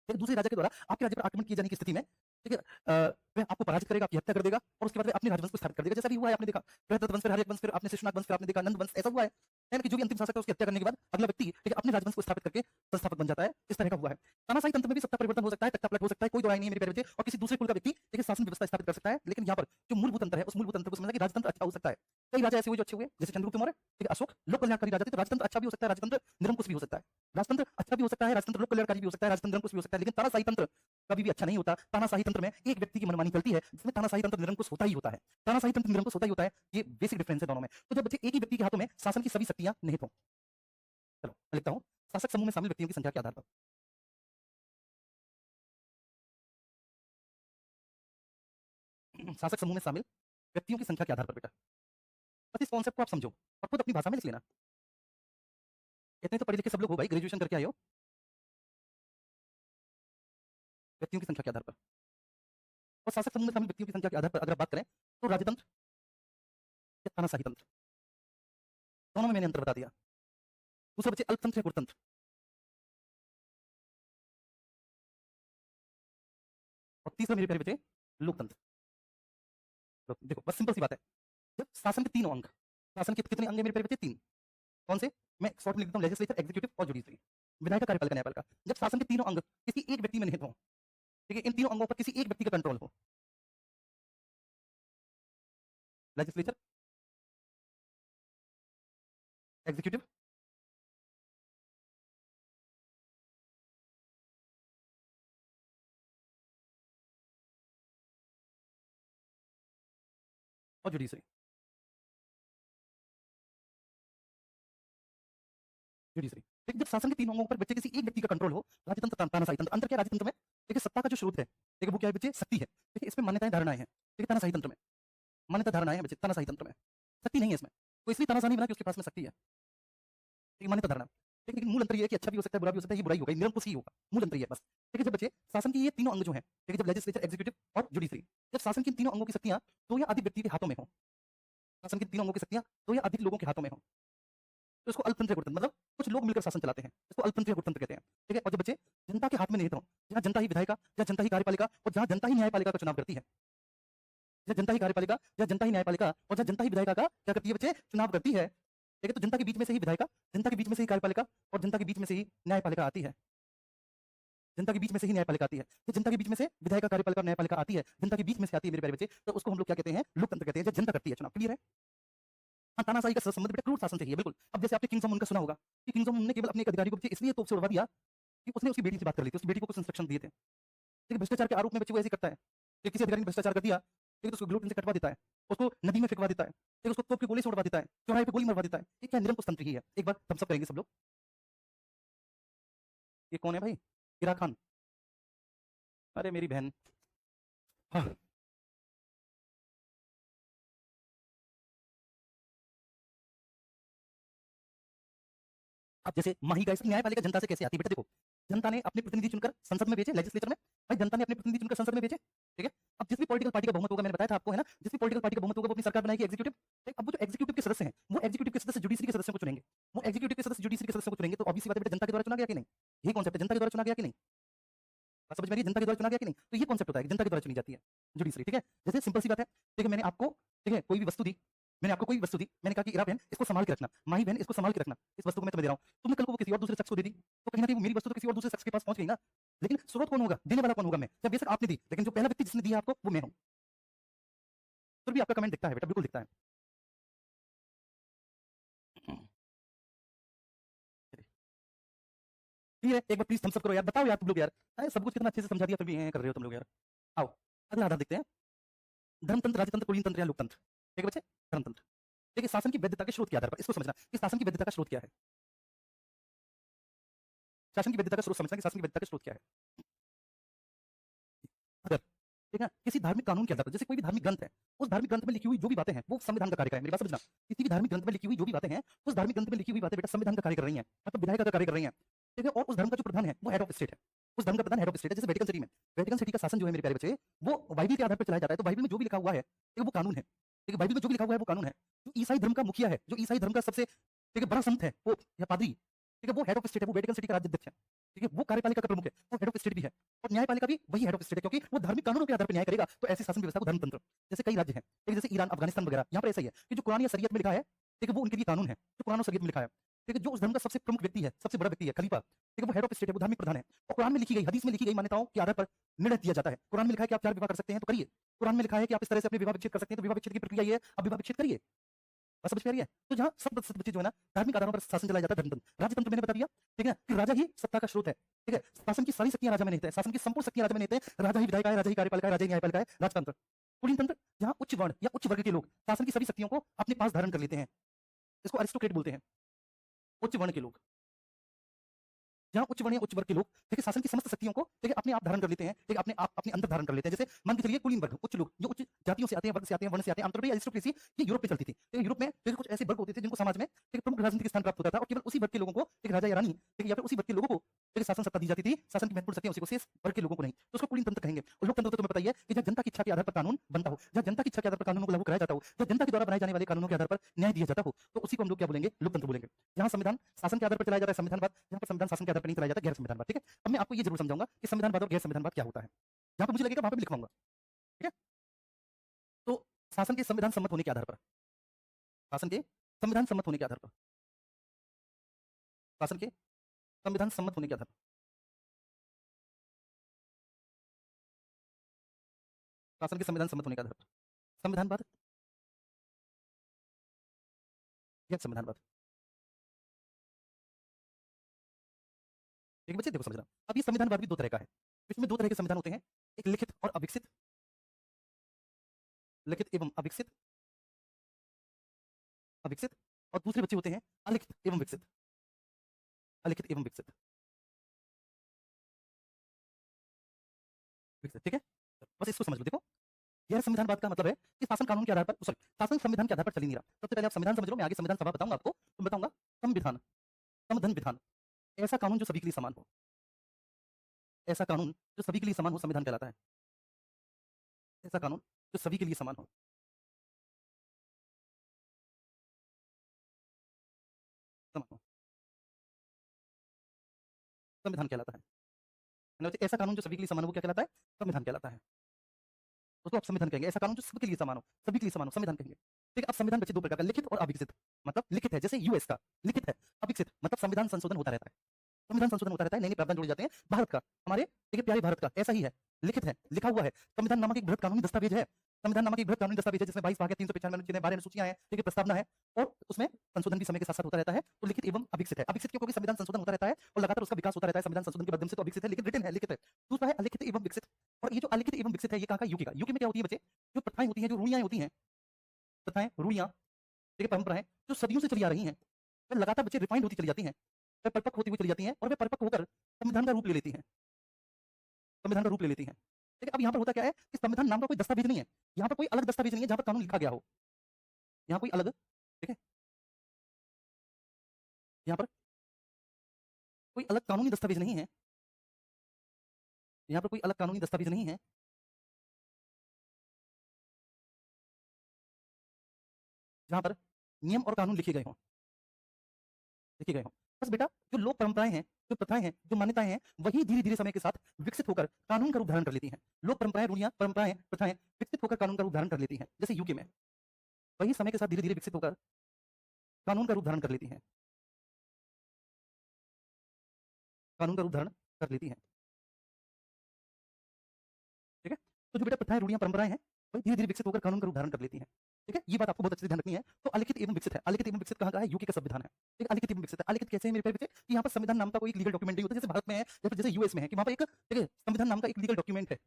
फिर दूसरे राजा के द्वारा आपके राज्य पर आक्रमण किए जाने की स्थिति में, ठीक है, वह आपको पराजित करेगा, आपकी हत्या कर देगा और उसके बाद वह अपने राजवंश को स्थापित कर देगा। जैसा भी हुआ है, आपने देखा, बृहद्रथ वंश, फिर हर्यक वंश, फिर आपने शिशुनाग वंश, फिर आपने देखा नंद वंश, ऐसा हुआ है ना, कि जो भी अंतिम शासक है उसकी हत्या करने के बाद अगला व्यक्ति, ठीक है, अपने राजवंश को स्थापित करके संस्थापक बन जाता है। इस तरह का हुआ है। तानाशाही तंत्र में भी सत्ता परिवर्तन हो सकता है, तख्ता पलट हो सकता है, कोई दो राय नहीं है मेरे प्यारे बच्चे, और किसी दूसरे कुल का व्यक्ति, देखिए, शासन व्यवस्था स्थापित कर सकता है। लेकिन यहाँ पर जो मूलभूत अंतर है, उस मूलभूत अंतर को समझना कि राजतंत्र अच्छा हो सकता है। कई राजा ऐसे हुए जो अच्छे हुए, जैसे चंद्रगुप्त मौर्य, ठीक है, अशोक, लोक कल्याणकारी राजा थे, तो राजतंत्र अच्छा भी हो सकता है, राजतंत्र निरंकुश भी हो सकता है। राजतंत्र अच्छा भी हो सकता है, राजतंत्र लोक कल्याणकारी भी हो सकता है, राजतंत्र निरंकुश भी हो सकता है। लेकिन तानाशाही तंत्र कभी भी अच्छा नहीं होता। तानाशाही तंत्र में एक व्यक्ति की मनमानी चलती है, जिसमें तानाशाही तंत्र निरंकुश होता ही होता है। तानाशाही तंत्र निरंकुश होता ही होता है। ये बेसिक डिफरेंस है दोनों में। तो जब बच्चे एक ही व्यक्ति के हाथों में शासन की सभी शक्तियां निहित हों, चलो मैं लिखता हूं, शासक समूह में शामिल व्यक्तियों की संख्या के आधार पर, शासक समूह में शामिल व्यक्तियों की संख्या के आधार पर बेटा, बस इस कॉन्सेप्ट को आप समझो और खुद अपनी भाषा में लिख लेना। इतने तो पढ़े लिखे सब लोग हो भाई, ग्रेजुएशन करके आए हो। व्यक्तियों की संख्या के आधार पर और शासक समूह में शामिल व्यक्तियों की संख्या के आधार पर अगर आप बात करें, तो राजतंत्र या तानाशाही तंत्र, दोनों में मैंने अंतर बता दिया। दूसरा बच्चे अल्पतंत्र या गुरतंत्र, और तीसरा मेरे प्यारे बच्चे लोकतंत्र। देखो बस सिंपल सी बात है, जब शासन के तीनों अंग, शासन के कितने अंग हैं मेरे प्यारे बच्चे? तीन। कौन से? मैं शॉर्ट में लिख देता हूं, लेजिस्लेचर, एग्जीक्यूटिव और जुडिशरी, विधायिका, कार्यपालिका, न्यायपालिका। जब शासन के तीनों अंग किसी एक व्यक्ति में निहित हों, ठीक है, इन तीनों अंगों पर किसी एक व्यक्ति का कंट्रोल हो, लेजिस्लेचर, एग्जीक्यूटिव और जुडिशरी, जुडिशरी, ठीक, जब शासन के तीनों अंगों पर बच्चे किसी एक व्यक्ति का कंट्रोल हो, राजतंत्र, तानाशाही तंत्र। अंतर क्या है राजतंत्र में? देखिए, सत्ता का जो स्रोत है, देखिए, वो क्या है बच्चे? शक्ति है। देखिए, इसमें मान्यताएं, धारणाएं हैं। देखिए, तानाशाही तंत्र में मान्यता, धारणाएं हैं बच्चे, तानाशाही तंत्र में शक्ति नहीं है इसमें। तो इसलिए तानाशाह नहीं बना कि उसके पास में शक्ति है, ठीक, मान्यता, धारणा। ठीक, लेकिन मूल अंतर ये है कि अच्छा भी हो सकता है, बुरा भी हो सकता है, ये बुराई होगा, ये निरंकुश ही होगा। मूल अंतर ये है बस। ठीक है, जब बच्चे शासन के ये तीनों अंग जो हैं, ठीक है, जब लेजिस्लेचर, एग्जीक्यूटिव और जुडिशरी, जब शासन के तीनों अंगों की शक्तियां दो या अधिक व्यक्ति के हाथों में हो, शासन के तीनों अंगों की शक्तियां दो या अधिक लोगों के हाथों में हो, तो इसको अल्पतंत्र या गुणतंत्र, मतलब कुछ लोग मिलकर शासन चलाते हैं, इसको अल्पतंत्र या गुणतंत्र कहते हैं। ठीक है, और जब बच्चे जनता के हाथ में निहित हो, जहां जनता ही विधायिका, जहां जनता ही कार्यपालिका और जहां जनता ही न्यायपालिका का चुनाव करती है, जहां जनता ही कार्यपालिका, जहां जनता ही न्यायपालिका और जहां जनता ही विधायिका का क्या करती है बच्चे? चुनाव करती है। ठीक है, तो जनता के बीच में से ही विधायिका, जनता के बीच में से ही कार्यपालिका और जनता के बीच में से ही न्यायपालिका आती है। जनता के बीच में से ही न्यायपालिका आती है। तो जनता के बीच में से विधायिका, कार्यपालिका और न्यायपालिका आती है, जनता के बीच में से आती है मेरे प्यारे बच्चे, तो उसको हम लोग क्या कहते हैं? लोकतंत्र कहते हैं, जब जनता करती है चुनाव। क्लियर है? हाँ, तानाशाही का संबंध बेटा क्रूर शासन से ही है, बिल्कुल। अब जैसे आपने किंग जॉन उन का सुना होगा कि किंग जॉन उन ने केवल अपने एक अधिकारी को बच्चे इसलिए तोप से उड़वा दिया कि उसने उसकी बेटी से बात कर ली थी, उसकी बेटी को कुछ इंस्ट्रक्शन दिए थे। लेकिन भ्रष्टाचार के आरोप में बच्चे वो ऐसे करता है कि किसी अधिकारी ने भ्रष्टाचार कर दिया, ठीक है, तो उसको ग्लूटेन से कटवा देता है, उसको नदी में फेंकवा देता है, फिर उसको तोप की गोली से उड़वा देता है, चौराहे पे गोली मरवा देता है। ये क्या निरंकुश तंत्र ही है? एक बार थम्स अप करेंगे सब लोग। ये कौन है भाई? इरा खान। अरे मेरी बहन, हाँ, अब जैसे माही का इसकी न्यायपालिका जनता से कैसे आती है बेटा? देखो, जनता ने अपने प्रतिनिधि चुनकर संसद में भेजे, लेजिस्लेचर में। भाई जनता ने अपने प्रतिनिधि चुनकर संसद में भेजे, ठीक है। अब जिस भी पॉलिटिकल पार्टी का बहुमत होगा, मैंने बताया था आपको, है ना, जिस भी पॉलिटिकल पार्टी का बहुमत होगा वो अपनी सरकार बनाएगी, एग्जीक्यूटिव। ठीक, अब वो जो एग्जीक्यूटिव के सदस्य हैं, वो एग्जीक्यूटिव के सदस्य जुडिशरी के सदस्यों को चुनेंगे। वो एग्जीक्यूटिव के सदस्य जुडिशरी के सदस्यों को चुनेंगे, तो ऑब्वियस सी बात है बेटा, जनता के द्वारा चुना गया कि नहीं? यही कॉन्सेप्ट है, जनता के द्वारा चुना गया कि नहीं? बात समझ में आ रही है? जनता के द्वारा चुना गया कि नहीं? तो ये कॉन्सेप्ट होता है कि जनता के द्वारा चुनी जाती है जुडिशरी। ठीक है, जैसे सिंपल सी बात है, ठीक है, मैंने आपको, ठीक है, कोई भी वस्तु दी, मैंने आपको कोई वस्तु दी, मैंने कहा कि इरा बहन इसको संभाल के रखना, माही बहन इसको संभाल के रखना, इस वस्तु को मैं तुम्हें दे रहा हूँ। तुमने कल को वो किसी और दूसरे शख्स को दे दी, तो कहीं ना कहीं वो मेरी वस्तु तो किसी और दूसरे शख्स के पास पहुंच गई ना। लेकिन स्रोत कौन होगा? देने वाला कौन होगा? मैं। जब बेशक आपने दी, लेकिन जो पहला व्यक्ति जिसने दिया आपको, वो मैं हूँ। फिर भी आपका कमेंट दिखता है बेटा, बिल्कुल दिखता है। ठीक है, एक बार प्लीज थम्स अप करो यार, बताओ यार तुम लोग यार, अरे सब कुछ कितना अच्छे से समझा दिया, फिर भी कर रहे हो तुम लोग यार। आओ, अगला आधार देखते हैं, धर्मतंत्र, राजतंत्र, कुलीन तंत्र या लोकतंत्र। ठीक है बच्चे, धर्मतंत्र। देखिए शासन की वैधता के स्रोत के आधार पर इसको समझना कि शासन की वैधता का स्रोत क्या है। शासन की वैधता का स्रोत समझना कि शासन की वैधता का स्रोत क्या है। अगर ठीक है किसी धार्मिक कानून के आधार पर जैसे कोई भी धार्मिक ग्रंथ है, उस धार्मिक ग्रंथ में लिखी हुई जो भी बातें हैं वो संविधान का कार्य है। मेरी बात समझना, किसी भी धार्मिक ग्रंथ में लिखी हुई जो भी बातें हैं, उस धार्मिक ग्रंथ में लिखी हुई बातें बेटा संविधान का कार्य कर रही हैं, मतलब विधायिका का कार्य कर रही हैं। ठीक है, और उस धर्म का जो प्रधान है वो हेड ऑफ स्टेट है। उस धर्म का प्रधान हेड ऑफ स्टेट है। जैसे वेटिकन सिटी में, वेटिकन सिटी का शासन जो है मेरे प्यारे बच्चे, वो बाइबल के आधार पर चलाया जाता है। तो बाइबल में जो भी लिखा हुआ है ठीक है वो कानून है। ठीक है, बाइबल में जो भी लिखा हुआ है वो कानून है। जो ईसाई धर्म का मुखिया है, जो ईसाई धर्म का सबसे ठीक है बड़ा संत है वो या पादरी, ठीक है वो हेड ऑफ स्टेट है, वो वेटिकन सिटी का राज्याध्यक्ष है। ठीक है, वो कार्यपालिका का प्रमुख है, वो हेड ऑफ स्टेट भी है। और न्यायपालिका भी वही हेड ऑफ स्टेट है, क्योंकि वो धार्मिक कानूनों के आधार पर न्याय करेगा। तो ऐसी शासन व्यवस्था को धर्मतंत्र, जैसे कई राज्य हैं, ठीक है जैसे ईरान, अफगानिस्तान वगैरह, यहाँ पर ऐसा ही है कि जो कुरान या शरीयत में लिखा है ठीक है वो उनके लिए कानून है, जो कुरान और शरीयत में लिखा है। ठीक है, जो उस धर्म का सबसे प्रमुख व्यक्ति है, सबसे बड़ा व्यक्ति है, खलीफा, ठीक है वो हेड ऑफ स्टेट है, वो धार्मिक प्रधान है। और कुरान में लिखी गई, हदीस में लिखी गई मान्यताओं के आधार पर निर्णय दिया जाता है। कुरान में लिखा है कि आप 4 विवाह कर सकते हैं तो करिए। कुरान में लिखा है कि आप इस तरह से अपने विवाह विच्छेद कर सकते हैं, तो विवाह विच्छेद की प्रक्रिया ये है, आप विवाह विच्छेद करिए। बस समझ में आ रही है? तो जहाँ सब बच्चे जो है ना धार्मिक आधारों पर शासन चलाया जाता है धर्मतंत्र। राजतंत्र मैंने बता दिया, ठीक है कि राजा ही सत्ता का स्रोत है। ठीक है, शासन की सारी शक्तियां राजा में नहीं है, शासन की संपूर्ण शक्तियां राजा में नहीं है। राजा ही विधायिका है, राजा ही कार्यपालिका है, राजा ही न्यायपालिका है। राजतंत्र, कुलीन तंत्र, जहाँ उच्च वर्ण या उच्च वर्ग के लोग शासन की सभी शक्तियों को अपने पास धारण कर लेते हैं, इसको अरिस्टोक्रेट बोलते हैं। उच्च वर्ण के लोग, जहाँ उच्च वर्ण या उच्च वर्ग के लोग देखिए शासन की समस्त शक्तियों को देखिए अपने आप धारण कर लेते हैं, ठीक है अपने आप अपने अंदर धारण कर लेते हैं। जैसे मान के चलिए कुलीन वर्ग, उच्च लोग जो उच्च जातियों से आते हैं, वर्ग से आते हैं, वर्ण से आते हैं। आमतौर पर अरिस्टोक्रेसी ये यूरोप में चलती थी। तो यूरोप में देखिए कुछ ऐसे वर्ग होते थे जिनको समाज में एक प्रमुख राजनीतिक स्थान प्राप्त होता था, और केवल उसी वर्ग के लोगों को एक राजा या रानी ठीक है या फिर उसी वर्ग के लोगों को एक शासन सत्ता दी जाती थी। शासन की महत्वपूर्ण शक्तियां उसी को, शेष वर्ग के लोगों को नहीं। तो उसको कुलीन तंत्र कहेंगे। और लोकतंत्र तो तुम्हें पता ही है कि जब जनता की इच्छा के आधार पर कानून बनता हो, जब जनता की इच्छा के आधार पर कानूनों को लागू कराया जाता हो, जब जनता के द्वारा बनाए जाने वाले कानूनों के आधार पर न्याय दिया जाता हो, तो उसी को हम लोग क्या बोलेंगे, लोकतंत्र बोलेंगे। जहां संविधान शासन के आधार पर चलाया जाता है संविधानवाद, जहां पर संविधान शासन के आधार पर नहीं चलाया जाता गैर संविधानवाद। ठीक है, अब मैं आपको ये जरूर समझाऊंगा कि संविधानवाद और गैर संविधानवाद क्या होता है। जहां पर मुझे लगेगा वहां पर मैं लिखवाऊंगा। ठीक है, तो शासन के संविधान सम्मत होने के आधार पर, शासन के संविधान सम्मत होने के आधार पर, शासन के संविधान सम्मत होने के आधार पर, शासन के संविधान सम्मत होने के आधार पर संविधानवाद, गैर संविधानवाद। एक बच्चे देखो समझना, अब ये संविधानवाद भी दो तरह का है। इसमें दो तरह के संविधान होते हैं, एक लिखित और अविकसित, लिखित एवं अविकसित, अविकसित, और दूसरे बच्चे होते हैं अलिखित एवं विकसित, अलिखित एवं विकसित, विकसित। ठीक है, बस इसको समझ लो। देखो गैर संविधानवाद का मतलब है कि शासन कानून के आधार पर, सॉरी शासन संविधान के आधार पर चल ही नहीं रहा। सबसे पहले आप संविधान समझ लो, मैं आगे संविधान सभा बताऊंगा आपको, तो बताऊंगा संविधान, समधन विधान, ऐसा कानून जो सभी के लिए समान हो, ऐसा कानून जो सभी के लिए समान हो संविधान कहलाता है। ऐसा कानून जो सभी के लिए समान हो, समान हो, संविधान कहलाता है। ऐसा कानून जो सभी के लिए समान हो वो क्या कहलाता है, संविधान कहलाता है। उसको आप संविधान कहेंगे। ऐसा कानून जो सबके लिए समान हो, सभी के लिए समान हो, संविधान कहेंगे। ठीक है, अब संविधान बच्चे दो प्रकार का, लिखित और अविकसित। मतलब लिखित है जैसे यूएस का लिखित है, अविकसित मतलब संविधान संशोधन होता रहता है, संविधान संशोधन होता रहता है, नए नए प्रावधान जोड़े जाते हैं। भारत का, हमारे ठीक है प्यारे भारत का ऐसा ही है, लिखित है, लिखा हुआ है। संविधान नामक एक बृहत कानूनी दस्तावेज है, संविधान नामक एक बृहत कानूनी दस्तावेज है जिसमें 22 भाग है, 395 अनुच्छेद, 12 अनुसूचियां हैं, ठीक है प्रस्तावना है, और उसमें संशोधन भी समय के साथ साथ होता रहता है। तो लिखित एवं अविकसित है। अविकसित क्योंकि संविधान संशोधन होता रहता है और लगातार उसका विकास होता रहता है संविधान संशोधन के माध्यम से, तो अविकसित है, लेकिन रिटन है, लिखित है। दूसरा है अलिखित एवं विकसित। और ये जो अलिखित एवं विकसित है ये कहाँ का, यूके का। यूके में क्या होती है बच्चे, जो प्रथाएं होती हैं, जो रूढ़ियां होती हैं, प्रथाएं रूढ़ियां ठीक है परंपराएं जो सदियों से चली आ रही हैं, वे लगातार बच्चे रिफाइंड होती चली जाती हैं, वे परिपक्व होती हुई चली जाती हैं, और वे परिपक्व होकर संविधान का रूप ले लेती हैं, संविधान का रूप ले लेती हैं। ठीक है, अब यहाँ पर होता क्या है कि संविधान नाम का कोई दस्तावेज नहीं है, यहाँ पर कोई अलग दस्तावेज नहीं है जहाँ पर कानून लिखा गया हो, यहाँ कोई अलग, ठीक है, यहाँ पर कोई अलग कानूनी दस्तावेज नहीं है, यहाँ पर कोई अलग कानूनी दस्तावेज नहीं है, जहाँ पर नियम और कानून लिखे गए हों, लिखे गए हों। बस बेटा जो लोक परंपराएं हैं, जो प्रथाएं हैं, जो मान्यताएं हैं, वही धीरे धीरे समय के साथ विकसित होकर कानून का रूप धारण कर लेती हैं। लोक परंपराएं, रूढ़ियां, परंपराएं, प्रथाएं विकसित होकर कानून का रूप धारण कर लेती हैं। जैसे यूके में वही समय के साथ धीरे धीरे विकसित होकर कानून का रूप धारण कर लेती हैं, कानून का रूप धारण कर लेती हैं। ठीक है, तो जो बेटा प्रथाएं, रूढ़ियां, परंपराएं हैं, वही धीरे धीरे विकसित होकर कानून का रूप धारण कर लेती हैं। ठीक है, ये बात आपको बहुत अच्छे से ध्यान रखनी है। तो अलिखित एवं विकसित है, अलिखित एवं विकसित कहाँ का है, यूके का संविधान है। ठीक है, अलिखित एवं विकसित है। अलिखित कैसे है मेरे प्यारे बच्चे, कि यहाँ पर संविधान नाम का कोई लीगल डॉक्यूमेंट नहीं होता, जैसे भारत में है या फिर जैसे यूएस में है कि वहाँ पर एक ठीक है संविधान नाम का एक लीगल डॉक्यूमेंट है,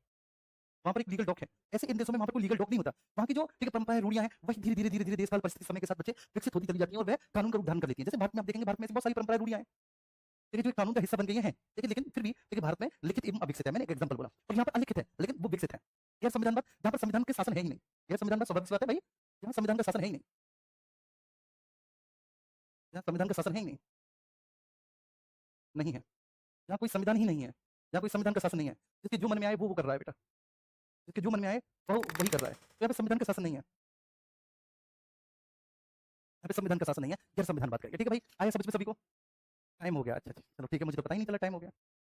वहां पर एक लीगल डॉक है। ऐसे इन देशों में वहां पर कोई लीगल डॉक नहीं होता। वहां की जो ठीक है परंपराएं रूढ़ियां हैं वही धीरे धीरे धीरे धीरे देशकाल परिस्थिति समय के साथ बच्चे विकसित होती चली जाती हैं और वह कानून का रूप धारण कर लेती हैं। जैसे भारत में आप देखेंगे, भारत में ऐसी बहुत सारी परंपराएं रूढ़ियां हैं ठीक है, जो एक कानून का हिस्सा बन गई हैं ठीक है, लेकिन फिर भी ठीक है भारत में लिखित एवं अविकसित है। मैंने एक एग्जांपल बोला, और यहाँ पर अलिखित है लेकिन वो विकसित है। गैर संविधानवाद, जहाँ पर संविधान के शासन है ही नहीं। गैर संविधानवाद स्वाभाविक सी बात है भाई, यहाँ संविधान का शासन है ही नहीं, यहाँ संविधान का शासन है ही नहीं, नहीं है। यहाँ कोई संविधान ही नहीं है, यहाँ कोई संविधान का शासन नहीं है। जिसके जो मन में आए वो कर रहा है बेटा, जिसके जो मन में आए वो वही कर रहा है। तो यहाँ पे संविधान का शासन नहीं है, यहाँ पे संविधान का शासन नहीं है, गैर संविधान बात करेंगे। ठीक है भाई, आया समझ में सभी को? टाइम हो गया, अच्छा अच्छा चलो ठीक है, मुझे तो पता ही नहीं चला टाइम हो गया।